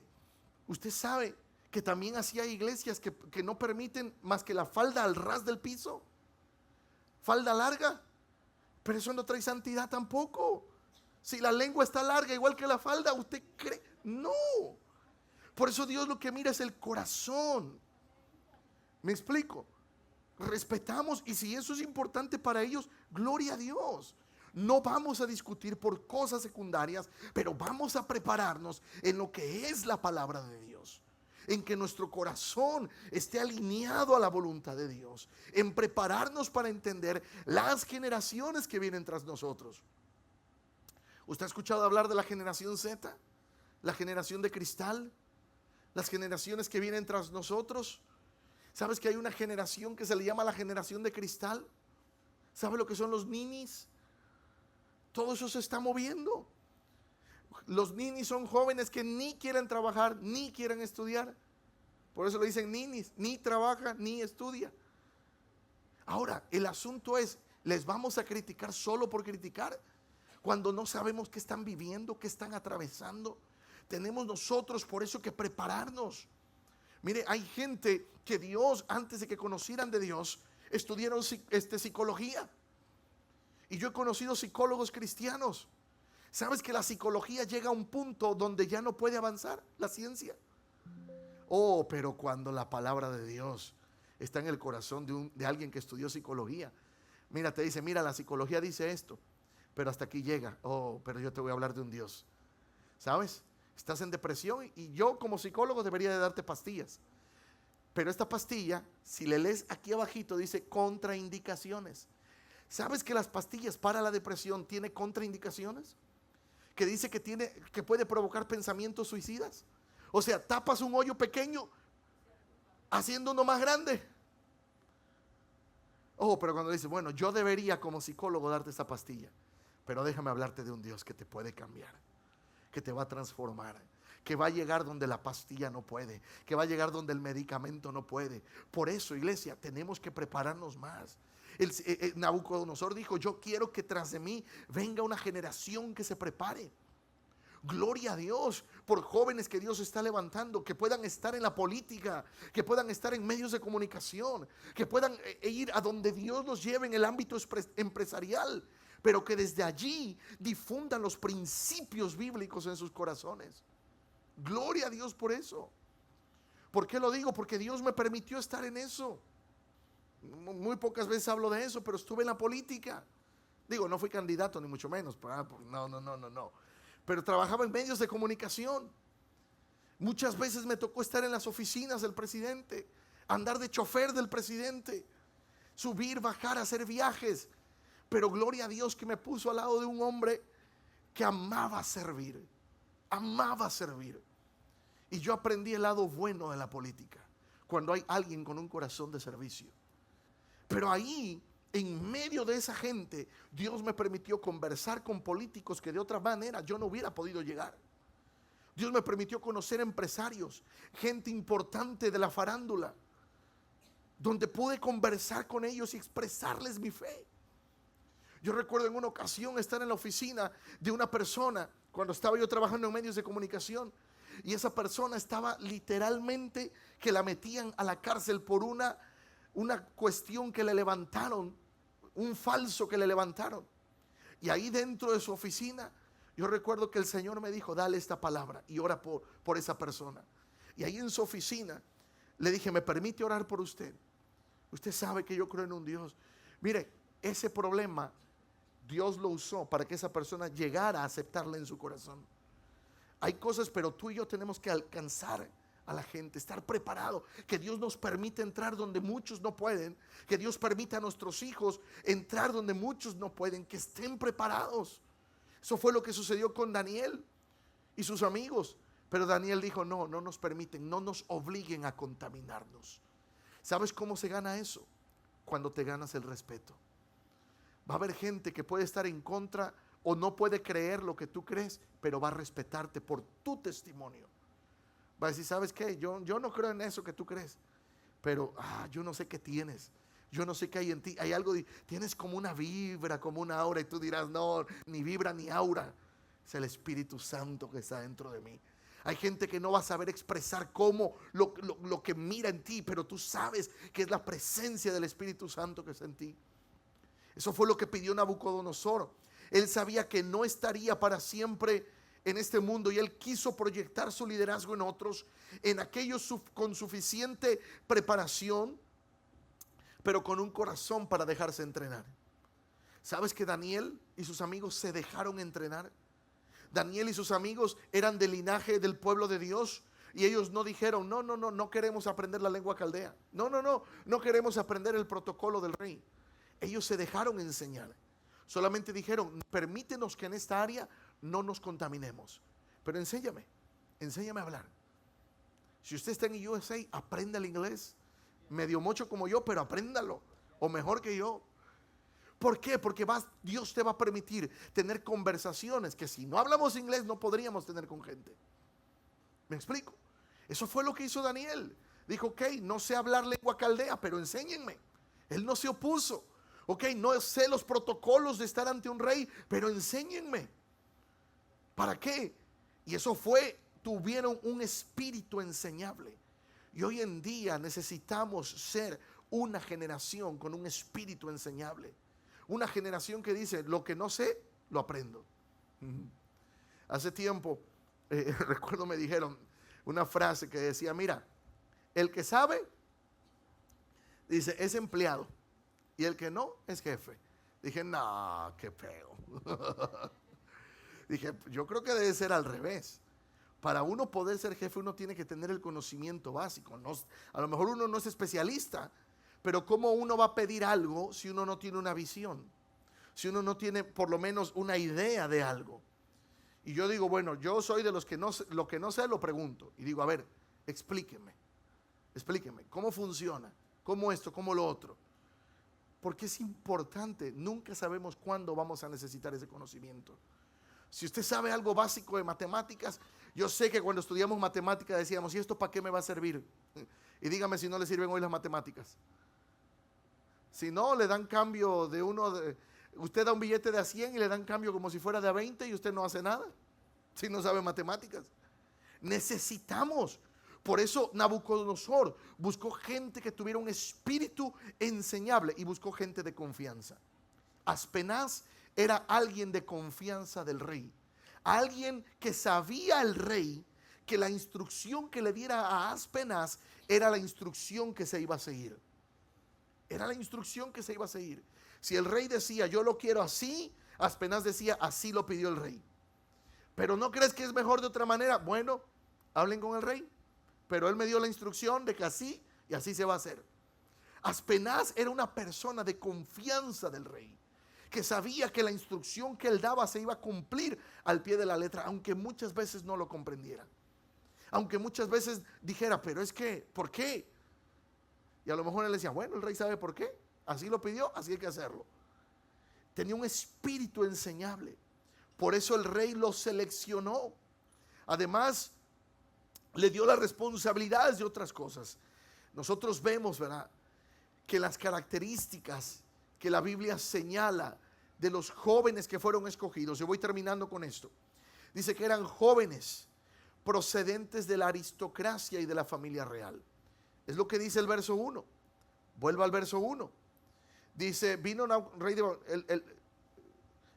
usted sabe que también así hay iglesias que no permiten más que la falda al ras del piso, falda larga, pero eso no trae santidad tampoco. Si la lengua está larga igual que la falda, ¿usted cree? No. Por eso Dios lo que mira es el corazón. ¿Me explico? Respetamos, y si eso es importante para ellos, gloria a Dios. No vamos a discutir por cosas secundarias, pero vamos a prepararnos en lo que es la palabra de Dios, en que nuestro corazón esté alineado a la voluntad de Dios, en prepararnos para entender las generaciones que vienen tras nosotros. ¿Usted ha escuchado hablar de la generación Z? La generación de cristal, las generaciones que vienen tras nosotros. ¿Sabes que hay una generación que se le llama la generación de cristal? ¿Sabe lo que son los ninis? Todo eso se está moviendo. Los ninis son jóvenes que ni quieren trabajar, ni quieren estudiar. Por eso le dicen ninis, ni trabaja, ni estudia. Ahora, el asunto es, ¿les vamos a criticar solo por criticar? Cuando no sabemos qué están viviendo, qué están atravesando. Tenemos nosotros por eso que prepararnos. Mire, hay gente que Dios, antes de que conocieran de Dios, estudiaron psicología. Y yo he conocido psicólogos cristianos. ¿Sabes que la psicología llega a un punto donde ya no puede avanzar la ciencia? Oh, pero cuando la palabra de Dios está en el corazón de alguien que estudió psicología, mira, te dice, mira, la psicología dice esto, pero hasta aquí llega. Oh, pero yo te voy a hablar de un Dios. ¿Sabes? Estás en depresión y yo como psicólogo debería de darte pastillas. Pero esta pastilla, si le lees aquí abajito, dice contraindicaciones. ¿Sabes que las pastillas para la depresión tienen contraindicaciones? Que dice que puede provocar pensamientos suicidas. O sea, tapas un hoyo pequeño haciendo uno más grande. Oh, pero cuando dice, bueno, yo debería como psicólogo darte esta pastilla, pero déjame hablarte de un Dios que te puede cambiar, que te va a transformar, que va a llegar donde la pastilla no puede, que va a llegar donde el medicamento no puede. Por eso, iglesia, tenemos que prepararnos más. Nabucodonosor dijo: yo quiero que tras de mí venga una generación que se prepare. Gloria a Dios por jóvenes que Dios está levantando, que puedan estar en la política, que puedan estar en medios de comunicación, que puedan ir a donde Dios los lleve en el ámbito empresarial, pero que desde allí difundan los principios bíblicos en sus corazones. Gloria a Dios por eso. ¿Por qué lo digo? Porque Dios me permitió estar en eso. Muy pocas veces hablo de eso, pero estuve en la política. Digo, no fui candidato ni mucho menos. No. Pero trabajaba en medios de comunicación. Muchas veces me tocó estar en las oficinas del presidente, andar de chofer del presidente, subir, bajar, hacer viajes. Pero gloria a Dios que me puso al lado de un hombre que amaba servir. Amaba servir. Y yo aprendí el lado bueno de la política, cuando hay alguien con un corazón de servicio. Pero ahí, en medio de esa gente, Dios me permitió conversar con políticos que de otra manera yo no hubiera podido llegar. Dios me permitió conocer empresarios, gente importante de la farándula, donde pude conversar con ellos y expresarles mi fe. Yo recuerdo en una ocasión estar en la oficina de una persona, cuando estaba yo trabajando en medios de comunicación, y esa persona estaba literalmente que la metían a la cárcel por una cuestión que le levantaron, un falso que le levantaron. Y ahí dentro de su oficina, yo recuerdo que el Señor me dijo: dale esta palabra y ora por esa persona. Y ahí en su oficina le dije: ¿me permite orar por usted? Usted sabe que yo creo en un Dios. Mire, ese problema Dios lo usó para que esa persona llegara a aceptarla en su corazón. Hay cosas, pero tú y yo tenemos que alcanzar a la gente, estar preparado, que Dios nos permite entrar donde muchos no pueden, que Dios permita a nuestros hijos entrar donde muchos no pueden, que estén preparados. Eso fue lo que sucedió con Daniel y sus amigos. Pero Daniel dijo: no nos permiten, no nos obliguen a contaminarnos. ¿Sabes cómo se gana eso? Cuando te ganas el respeto. Va a haber gente que puede estar en contra o no puede creer lo que tú crees, pero va a respetarte por tu testimonio. Va a decir: ¿sabes qué? Yo no creo en eso que tú crees, pero yo no sé qué tienes. Yo no sé qué hay en ti. Hay algo, tienes como una vibra, como una aura, y tú dirás: no, ni vibra ni aura. Es el Espíritu Santo que está dentro de mí. Hay gente que no va a saber expresar cómo lo que mira en ti, pero tú sabes que es la presencia del Espíritu Santo que está en ti. Eso fue lo que pidió Nabucodonosor. Él sabía que no estaría para siempre en este mundo y él quiso proyectar su liderazgo en otros, en aquellos con suficiente preparación, pero con un corazón para dejarse entrenar. ¿Sabes que Daniel y sus amigos se dejaron entrenar? Daniel y sus amigos eran del linaje del pueblo de Dios. Y ellos no dijeron: no queremos aprender la lengua caldea. No queremos aprender el protocolo del rey. Ellos se dejaron enseñar. Solamente dijeron: permítenos que en esta área no nos contaminemos, pero enséñame a hablar. Si usted está en USA, aprenda el inglés. Medio mocho como yo, pero apréndalo, o mejor que yo. ¿Por qué? Porque Dios te va a permitir tener conversaciones que si no hablamos inglés no podríamos tener con gente. ¿Me explico? Eso fue lo que hizo Daniel. Dijo: ok, no sé hablar lengua caldea, pero enséñenme. Él no se opuso. Ok, no sé los protocolos de estar ante un rey, pero enséñenme. ¿Para qué? Y eso tuvieron un espíritu enseñable. Y hoy en día necesitamos ser una generación con un espíritu enseñable. Una generación que dice: lo que no sé, lo aprendo. Hace tiempo, recuerdo me dijeron una frase que decía: mira, el que sabe, dice, es empleado. Y el que no, es jefe. Dije: no, qué feo. Dije: yo creo que debe ser al revés. Para uno poder ser jefe, uno tiene que tener el conocimiento básico. A lo mejor uno no es especialista, pero ¿cómo uno va a pedir algo si uno no tiene una visión? Si uno no tiene por lo menos una idea de algo. Y yo digo: bueno, yo soy de los que lo que no sé lo pregunto. Y digo: a ver, explíqueme, ¿cómo funciona? ¿Cómo esto? ¿Cómo lo otro? Porque es importante. Nunca sabemos cuándo vamos a necesitar ese conocimiento. Si usted sabe algo básico de matemáticas, yo sé que cuando estudiamos matemáticas decíamos, ¿y esto para qué me va a servir? Y dígame si no le sirven hoy las matemáticas. Si no, le dan cambio de usted da un billete de a 100 y le dan cambio como si fuera de a 20 y usted no hace nada, si no sabe matemáticas. Necesitamos. Por eso Nabucodonosor buscó gente que tuviera un espíritu enseñable y buscó gente de confianza. Aspenaz era alguien de confianza del rey, alguien que sabía el rey que la instrucción que le diera a Aspenaz era la instrucción que se iba a seguir. Era la instrucción que se iba a seguir. Si el rey decía, yo lo quiero así, Aspenaz decía, así lo pidió el rey. Pero ¿no crees que es mejor de otra manera? Bueno, hablen con el rey. Pero él me dio la instrucción de que así y así se va a hacer. Aspenaz era una persona de confianza del rey, que sabía que la instrucción que él daba se iba a cumplir al pie de la letra, aunque muchas veces no lo comprendiera. Aunque muchas veces dijera, pero es que, ¿por qué? Y a lo mejor él decía, bueno, el rey sabe por qué. Así lo pidió, así hay que hacerlo. Tenía un espíritu enseñable. Por eso el rey lo seleccionó. Además, le dio las responsabilidades de otras cosas. Nosotros vemos, ¿verdad?, que las características que la Biblia señala de los jóvenes que fueron escogidos, yo voy terminando con esto, dice que eran jóvenes procedentes de la aristocracia y de la familia real. Es lo que dice el verso 1. Vuelva al verso 1. Dice, vino rey de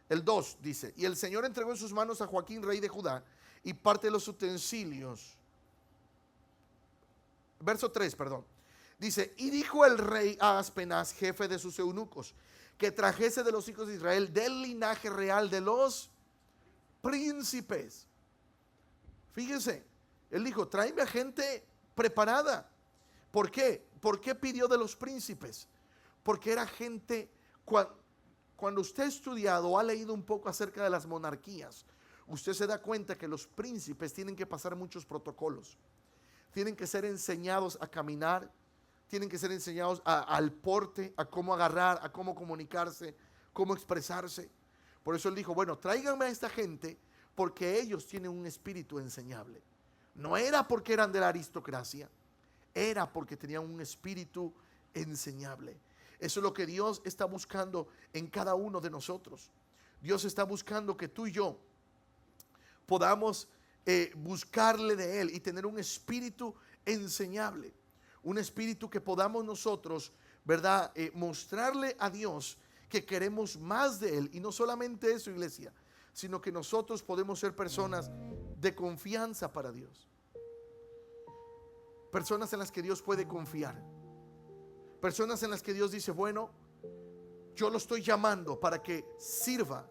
el 2 dice, y el Señor entregó en sus manos a Joaquín, rey de Judá, y parte de los utensilios. Verso 3, perdón. Dice, y dijo el rey a Aspenaz, jefe de sus eunucos, que trajese de los hijos de Israel del linaje real de los príncipes. Fíjense, él dijo, tráeme a gente preparada. ¿Por qué? ¿Por qué pidió de los príncipes? Porque era gente, cuando usted ha estudiado o ha leído un poco acerca de las monarquías, usted se da cuenta que los príncipes tienen que pasar muchos protocolos. Tienen que ser enseñados a caminar, tienen que ser enseñados al porte, a cómo agarrar, a cómo comunicarse, cómo expresarse. Por eso él dijo, bueno, tráiganme a esta gente porque ellos tienen un espíritu enseñable. No era porque eran de la aristocracia, era porque tenían un espíritu enseñable. Eso es lo que Dios está buscando en cada uno de nosotros. Dios está buscando que tú y yo podamos buscarle de Él y tener un espíritu enseñable. Un espíritu que podamos nosotros, ¿verdad?, mostrarle a Dios que queremos más de Él. Y no solamente eso, iglesia, sino que nosotros podemos ser personas de confianza para Dios. Personas en las que Dios puede confiar. Personas en las que Dios dice, bueno, yo lo estoy llamando para que sirva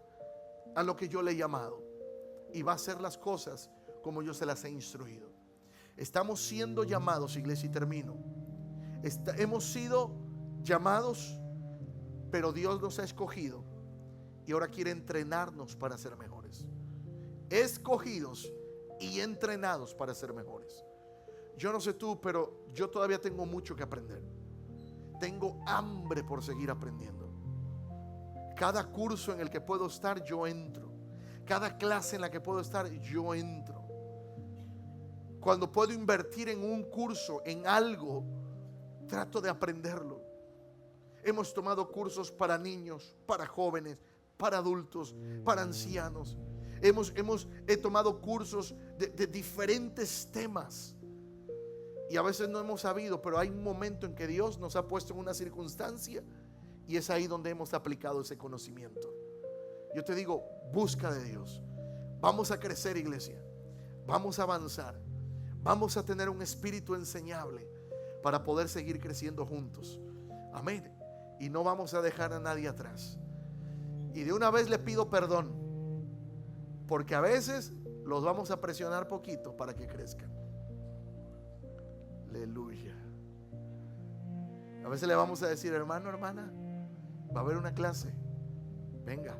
a lo que yo le he llamado. Y va a hacer las cosas como yo se las he instruido. Estamos siendo llamados, iglesia, y termino. Hemos sido llamados, pero Dios nos ha escogido y ahora quiere entrenarnos para ser mejores. Escogidos y entrenados para ser mejores. Yo no sé tú, pero yo todavía tengo mucho que aprender. Tengo hambre por seguir aprendiendo. Cada curso en el que puedo estar, yo entro. Cada clase en la que puedo estar, yo entro. Cuando puedo invertir en un curso, en algo, trato de aprenderlo. Hemos tomado cursos para niños, para jóvenes, para adultos, para ancianos. He tomado cursos de diferentes temas. Y a veces no hemos sabido, pero hay un momento en que Dios nos ha puesto en una circunstancia y es ahí donde hemos aplicado ese conocimiento. Yo te digo, busca de Dios. Vamos a crecer, iglesia. Vamos a avanzar. Vamos a tener un espíritu enseñable para poder seguir creciendo juntos. Amén. Y no vamos a dejar a nadie atrás. Y de una vez le pido perdón, porque a veces los vamos a presionar poquito para que crezcan. Aleluya. A veces le vamos a decir, hermano, hermana, va a haber una clase. Venga,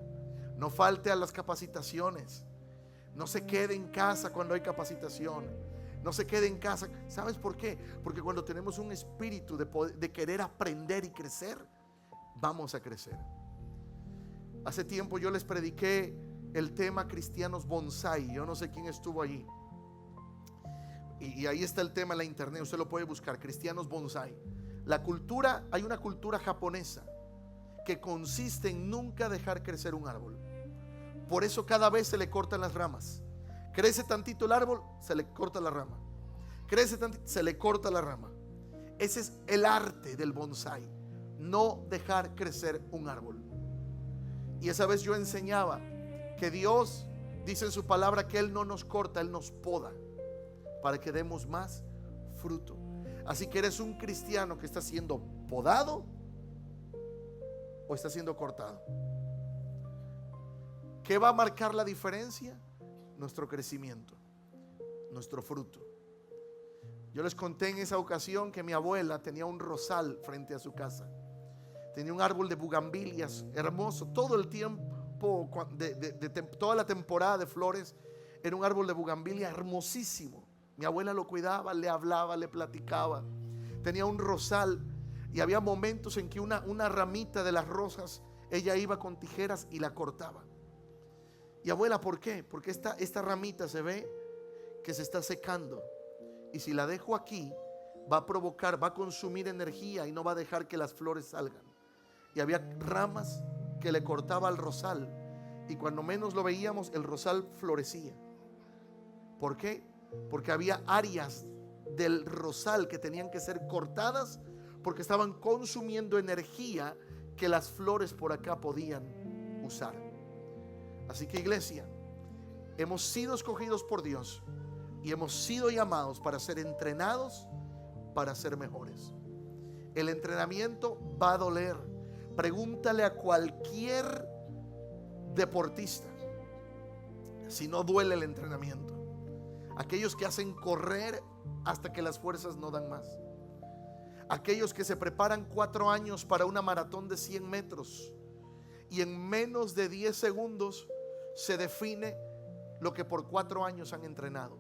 no falte a las capacitaciones. No se quede en casa cuando hay capacitación. No se quede en casa. ¿Sabes por qué? Porque cuando tenemos un espíritu de querer aprender y crecer, vamos a crecer. Hace tiempo yo les prediqué el tema cristianos bonsai. Yo no sé quién estuvo allí. Y ahí está el tema en la internet, usted lo puede buscar, cristianos bonsai. La cultura, hay una cultura japonesa que consiste en nunca dejar crecer un árbol. Por eso cada vez se le cortan las ramas. Crece tantito el árbol, se le corta la rama. Crece tantito, se le corta la rama. Ese es el arte del bonsai, no dejar crecer un árbol. Y esa vez yo enseñaba que Dios dice en su palabra que Él no nos corta, Él nos poda para que demos más fruto. Así que eres un cristiano que está siendo podado o está siendo cortado. ¿Qué va a marcar la diferencia? Nuestro crecimiento, nuestro fruto. Yo les conté en esa ocasión que mi abuela tenía un rosal frente a su casa. Tenía un árbol de bugambilias hermoso. Todo el tiempo, toda la temporada de flores, era un árbol de bugambilia hermosísimo. Mi abuela lo cuidaba, le hablaba, le platicaba. Tenía un rosal y había momentos en que una ramita de las rosas, ella iba con tijeras y la cortaba. Y abuela, ¿por qué? Porque esta ramita se ve que se está secando. Y si la dejo aquí, va a provocar, va a consumir energía y no va a dejar que las flores salgan. Y había ramas que le cortaba al rosal. Y cuando menos lo veíamos, el rosal florecía. ¿Por qué? Porque había áreas del rosal que tenían que ser cortadas porque estaban consumiendo energía que las flores por acá podían usar. Así que, iglesia, hemos sido escogidos por Dios y hemos sido llamados para ser entrenados para ser mejores. El entrenamiento va a doler. Pregúntale a cualquier deportista si no duele el entrenamiento. Aquellos que hacen correr hasta que las fuerzas no dan más. Aquellos que se preparan 4 años para una maratón de 100 metros y en menos de 10 segundos se define lo que por 4 años han entrenado.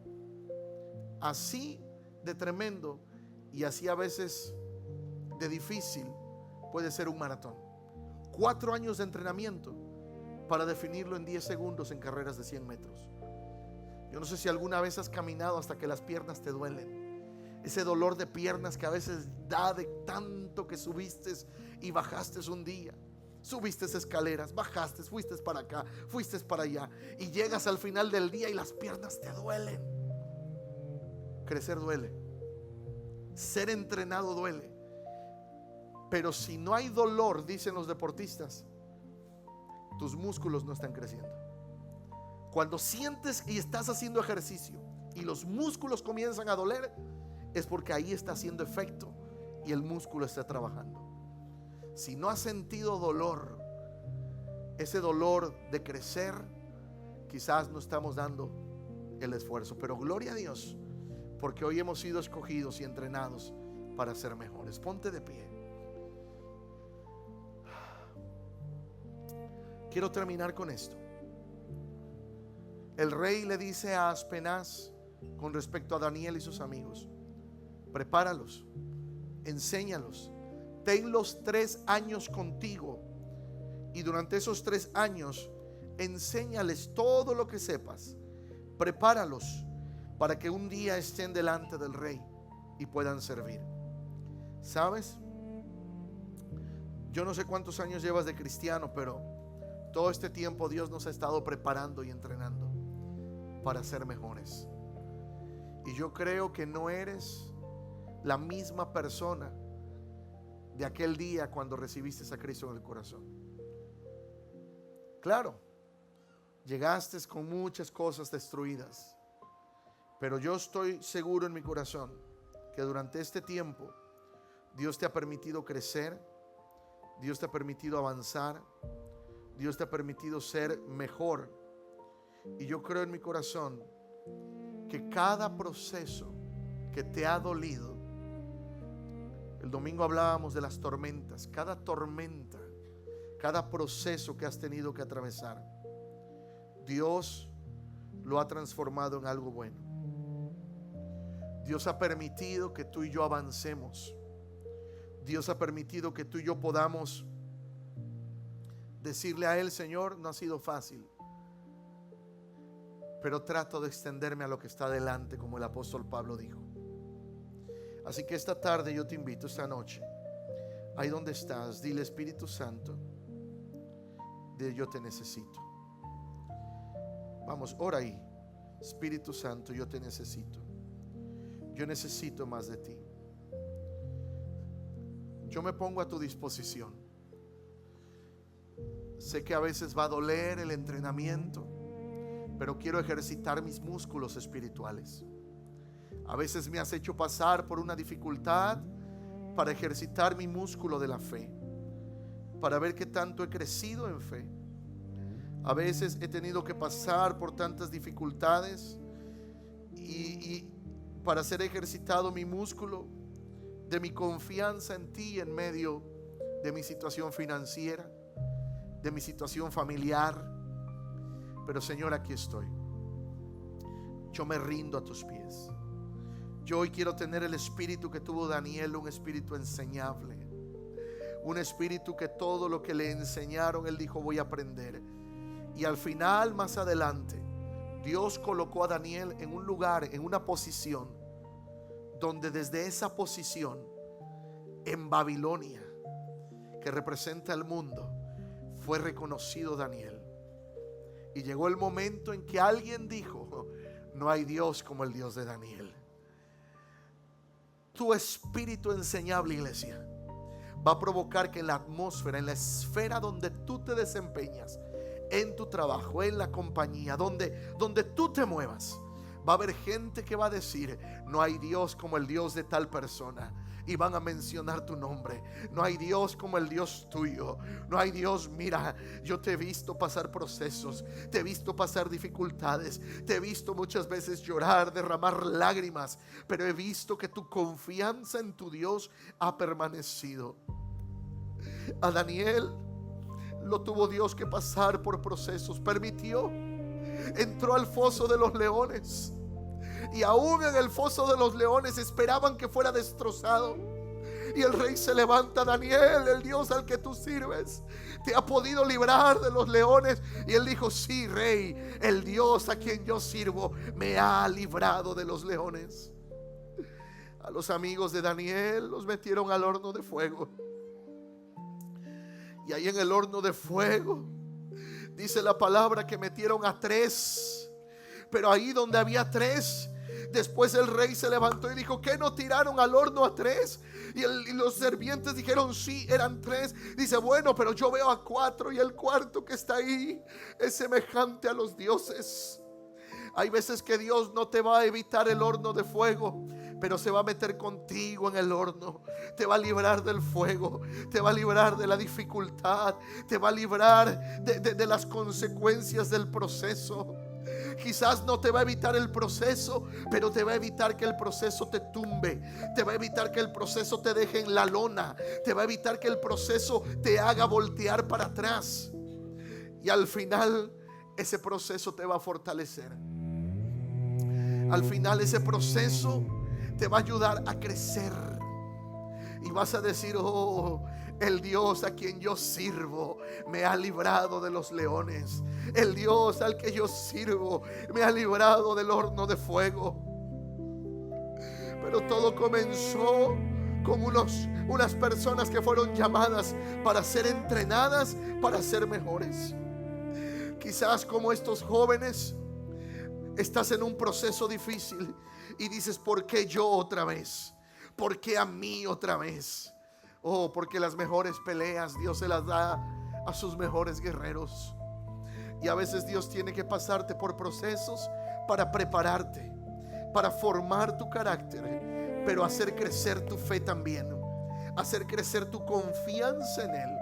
Así de tremendo y así a veces de difícil puede ser un maratón. 4 años de entrenamiento para definirlo en 10 segundos en carreras de 100 metros. Yo no sé si alguna vez has caminado hasta que las piernas te duelen. Ese dolor de piernas que a veces da de tanto que subiste y bajaste un día. Subiste escaleras, bajaste, fuiste para acá, fuiste para allá y llegas al final del día y las piernas te duelen. Crecer duele. Ser entrenado duele. Pero si no hay dolor, dicen los deportistas, tus músculos no están creciendo. Cuando sientes y estás haciendo ejercicio y los músculos comienzan a doler, es porque ahí está haciendo efecto y el músculo está trabajando. Si no has sentido dolor, ese dolor de crecer, quizás no estamos dando el esfuerzo. Pero gloria a Dios, porque hoy hemos sido escogidos y entrenados para ser mejores. Ponte de pie. Quiero terminar con esto. El rey le dice a Aspenaz con respecto a Daniel y sus amigos: prepáralos, enséñalos, tenlos 3 años contigo y durante esos 3 años enséñales todo lo que sepas. Prepáralos para que un día estén delante del rey y puedan servir. ¿Sabes? Yo no sé cuántos años llevas de cristiano, pero todo este tiempo Dios nos ha estado preparando y entrenando para ser mejores. Y yo creo que no eres la misma persona de aquel día cuando recibiste a Cristo en el corazón. Claro, llegaste con muchas cosas destruidas, pero yo estoy seguro en mi corazón que durante este tiempo Dios te ha permitido crecer, Dios te ha permitido avanzar, Dios te ha permitido ser mejor. Y yo creo en mi corazón que cada proceso que te ha dolido, el domingo hablábamos de las tormentas, cada tormenta, cada proceso que has tenido que atravesar, Dios lo ha transformado en algo bueno. Dios ha permitido que tú y yo avancemos. Dios ha permitido que tú y yo podamos decirle a Él: Señor, no ha sido fácil, pero trato de extenderme a lo que está delante, como el apóstol Pablo dijo. Así que esta tarde yo te invito, esta noche, ahí donde estás, dile: Espíritu Santo, yo te necesito. Vamos, ora ahí. Espíritu Santo, yo te necesito. Yo necesito más de ti. Yo me pongo a tu disposición. Sé que a veces va a doler el entrenamiento, pero quiero ejercitar mis músculos espirituales. A veces me has hecho pasar por una dificultad para ejercitar mi músculo de la fe, para ver qué tanto he crecido en fe. A veces he tenido que pasar por tantas dificultades y para ser ejercitado mi músculo de mi confianza en ti en medio de mi situación financiera, de mi situación familiar. Pero Señor, aquí estoy. Yo me rindo a tus pies. Yo hoy quiero tener el espíritu que tuvo Daniel, un espíritu enseñable, un espíritu que todo lo que le enseñaron, él dijo: voy a aprender. Y al final, más adelante, Dios colocó a Daniel en un lugar, en una posición, donde desde esa posición, en Babilonia, que representa el mundo, fue reconocido Daniel. Y llegó el momento en que alguien dijo: no hay Dios como el Dios de Daniel. Tu espíritu enseñable, iglesia, va a provocar que en la atmósfera, en la esfera donde tú te desempeñas, en tu trabajo, en la compañía, donde tú te muevas, va a haber gente que va a decir: no hay Dios como el Dios de tal persona. Y van a mencionar tu nombre. No hay Dios como el Dios tuyo. No hay Dios. Mira, yo te he visto pasar procesos, te he visto pasar dificultades, te he visto muchas veces llorar, derramar lágrimas, pero he visto que tu confianza en tu Dios ha permanecido. A Daniel lo tuvo Dios que pasar por procesos. Permitió. Entró al foso de los leones. Y aún en el foso de los leones esperaban que fuera destrozado. Y el rey se levanta: Daniel, el Dios al que tú sirves, ¿te ha podido librar de los leones? Y él dijo: sí, rey, el Dios a quien yo sirvo me ha librado de los leones. A los amigos de Daniel los metieron al horno de fuego. Y ahí en el horno de fuego, dice la palabra que metieron a 3. Pero ahí donde había 3, después el rey se levantó y dijo: ¿qué no tiraron al horno a 3? Y los sirvientes dijeron: sí, eran 3. Dice: bueno, pero yo veo a 4 y el cuarto que está ahí es semejante a los dioses. Hay veces que Dios no te va a evitar el horno de fuego, pero se va a meter contigo en el horno. Te va a librar del fuego, te va a librar de la dificultad, te va a librar de las consecuencias del proceso. Quizás no te va a evitar el proceso, pero te va a evitar que el proceso te tumbe. Te va a evitar que el proceso te deje en la lona. Te va a evitar que el proceso te haga voltear para atrás. Y al final ese proceso te va a fortalecer. Al final ese proceso te va a ayudar a crecer. Y vas a decir: oh, el Dios a quien yo sirvo me ha librado de los leones. El Dios al que yo sirvo me ha librado del horno de fuego. Pero todo comenzó con unas personas que fueron llamadas para ser entrenadas, para ser mejores. Quizás como estos jóvenes estás en un proceso difícil y dices: ¿por qué yo otra vez? ¿Por qué a mí otra vez? Oh, porque las mejores peleas Dios se las da a sus mejores guerreros. Y a veces Dios tiene que pasarte por procesos para prepararte, para formar tu carácter, pero hacer crecer tu fe también, hacer crecer tu confianza en Él.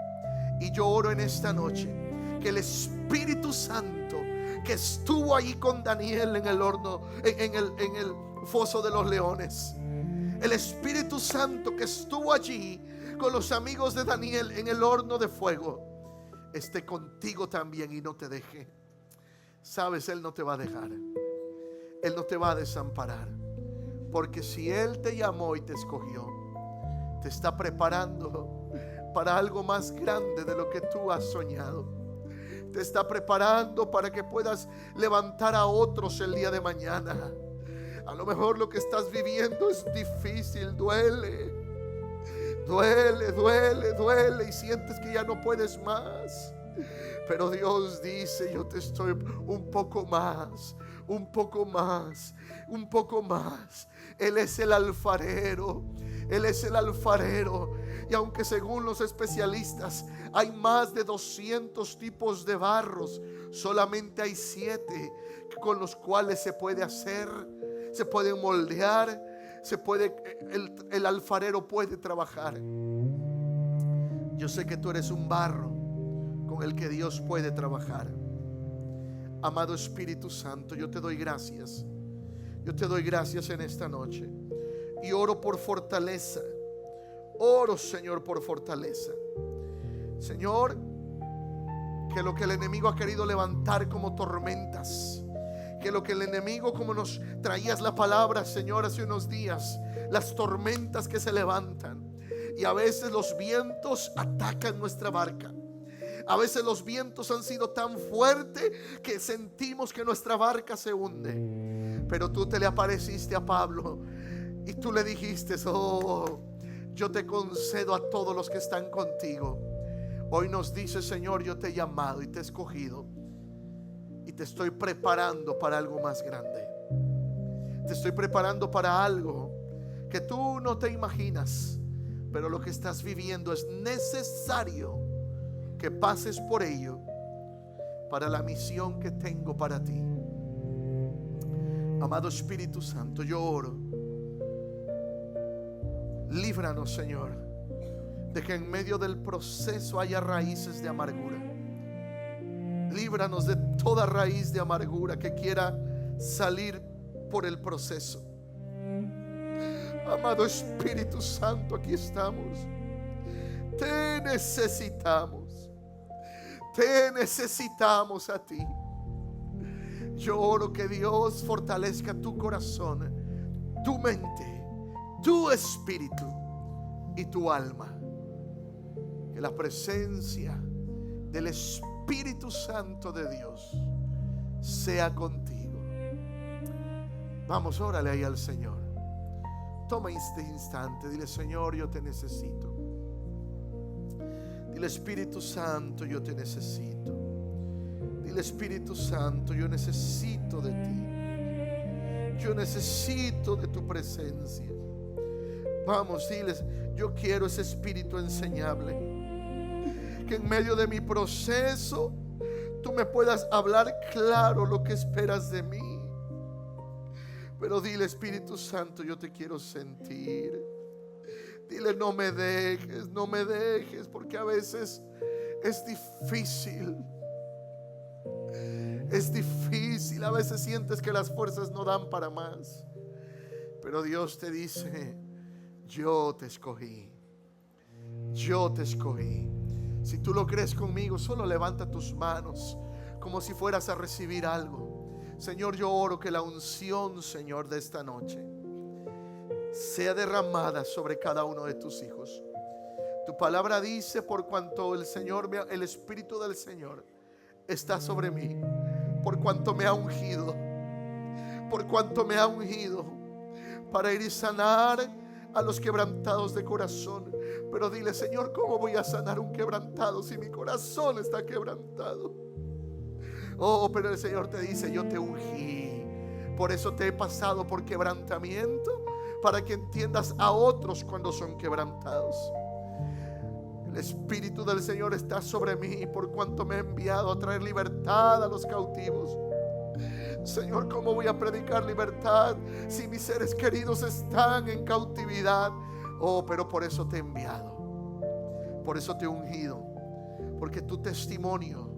Y yo oro en esta noche que el Espíritu Santo que estuvo ahí con Daniel en el horno, en el foso de los leones, el Espíritu Santo que estuvo allí con los amigos de Daniel en el horno de fuego, esté contigo también y no te deje. Sabes, Él no te va a dejar, Él no te va a desamparar, porque si Él te llamó y te escogió, te está preparando para algo más grande de lo que tú has soñado. te está preparando para que puedas levantar a otros el día de mañana. A lo mejor lo que estás viviendo es difícil, duele, duele y sientes que ya no puedes más. Pero Dios dice: yo te estoy un poco más. Él es el alfarero. Él es el alfarero. Y aunque según los especialistas hay más de 200 tipos de barros, solamente hay 7 con los cuales se puede hacer, se puede moldear, el alfarero puede trabajar. Yo sé que tú eres un barro con el que Dios puede trabajar. Amado Espíritu Santo, yo te doy gracias. Yo te doy gracias en esta noche. Y oro por fortaleza. Oro, Señor, por fortaleza. Señor, que lo que el enemigo ha querido levantar como tormentas, que lo que el enemigo, como nos traías la palabra, Señor, hace unos días, las tormentas que se levantan, y a veces los vientos atacan nuestra barca. A veces los vientos han sido tan fuertes que sentimos que nuestra barca se hunde. Pero tú te le apareciste a Pablo y tú le dijiste: oh, yo te concedo a todos los que están contigo. Hoy nos dice: Señor, yo te he llamado y te he escogido y te estoy preparando para algo más grande. Te estoy preparando para algo que tú no te imaginas, pero lo que estás viviendo es necesario que pases por ello para la misión que tengo para ti. Amado Espíritu Santo, yo oro. Líbranos, Señor, de que en medio del proceso haya raíces de amargura. Líbranos de toda raíz de amargura que quiera salir por el proceso. Amado Espíritu Santo, aquí estamos. Te necesitamos. Te necesitamos a ti. Yo oro que Dios fortalezca tu corazón, tu mente, tu espíritu y tu alma. Que la presencia del Espíritu Santo de Dios sea contigo. Vamos, órale ahí al Señor. Toma este instante, dile: Señor, yo te necesito. Dile: Espíritu Santo, yo te necesito. Dile: Espíritu Santo, yo necesito de ti. Yo necesito de tu presencia. Vamos, diles: yo quiero ese espíritu enseñable. Que en medio de mi proceso tú me puedas hablar claro lo que esperas de mí. Pero dile: Espíritu Santo, yo te quiero sentir. Dile: no me dejes, porque a veces es difícil. Es difícil, a veces sientes que las fuerzas no dan para más. Pero Dios te dice: yo te escogí. Yo te escogí. Si tú lo crees conmigo, solo levanta tus manos como si fueras a recibir algo. Señor, yo oro que la unción, Señor, de esta noche sea derramada sobre cada uno de tus hijos. Tu palabra dice: por cuanto el Espíritu del Señor está sobre mí, por cuanto me ha ungido, para ir y sanar a los quebrantados de corazón. Pero dile: Señor, ¿cómo voy a sanar un quebrantado si mi corazón está quebrantado? Oh, pero el Señor te dice: yo te ungí, por eso te he pasado por quebrantamiento, para que entiendas a otros cuando son quebrantados. El Espíritu del Señor está sobre mí, por cuanto me ha enviado a traer libertad a los cautivos. Señor, ¿cómo voy a predicar libertad si mis seres queridos están en cautividad? Oh, pero por eso te he enviado, por eso te he ungido, porque tu testimonio,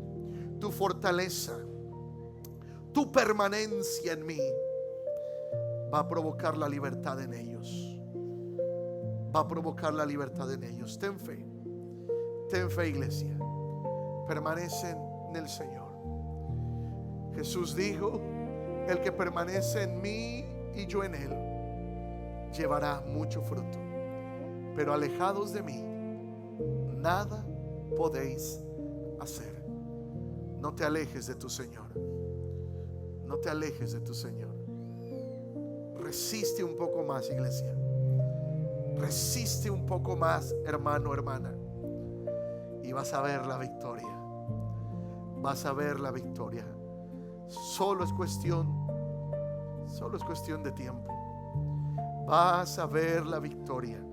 tu fortaleza, tu permanencia en mí va a provocar la libertad en ellos. Va a provocar la libertad en ellos. Ten fe, iglesia. Permanecen en el Señor. Jesús dijo: el que permanece en mí y yo en él llevará mucho fruto. Pero alejados de mí, nada podéis hacer. No te alejes de tu Señor. No te alejes de tu Señor. Resiste un poco más, iglesia. Resiste un poco más, hermano, hermana. Y vas a ver la victoria. Vas a ver la victoria. Solo es cuestión de tiempo. Vas a ver la victoria.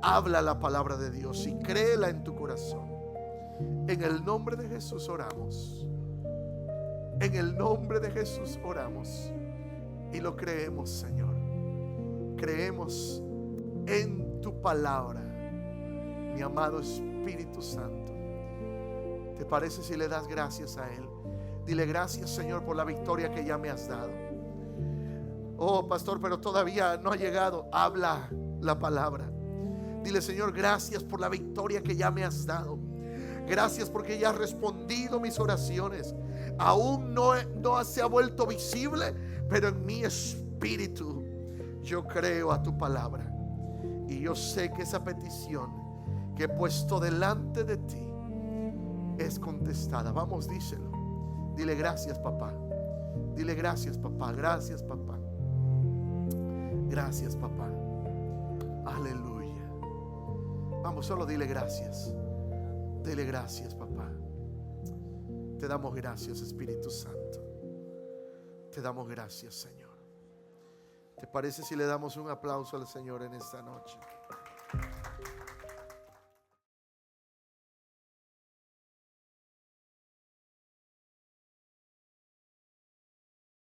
Habla la palabra de Dios y créela en tu corazón. En el nombre de Jesús oramos. En el nombre de Jesús oramos. Y lo creemos, Señor. Creemos en tu palabra, mi amado Espíritu Santo. ¿Te parece si le das gracias a Él? Dile: gracias, Señor, por la victoria que ya me has dado. Oh, pastor, pero todavía no ha llegado. Habla la palabra. Dile: Señor, gracias por la victoria que ya me has dado. Gracias porque ya has respondido mis oraciones. Aún no se ha vuelto visible, pero en mi espíritu yo creo a tu palabra. Y yo sé que esa petición que he puesto delante de ti es contestada. Vamos, díselo. Dile: gracias, papá. Dile: gracias, papá. Gracias, papá. Gracias, papá. Aleluya. Vamos, solo dile gracias. Dile: gracias, papá. Te damos gracias, Espíritu Santo. Te damos gracias, Señor. ¿Te parece si le damos un aplauso al Señor en esta noche?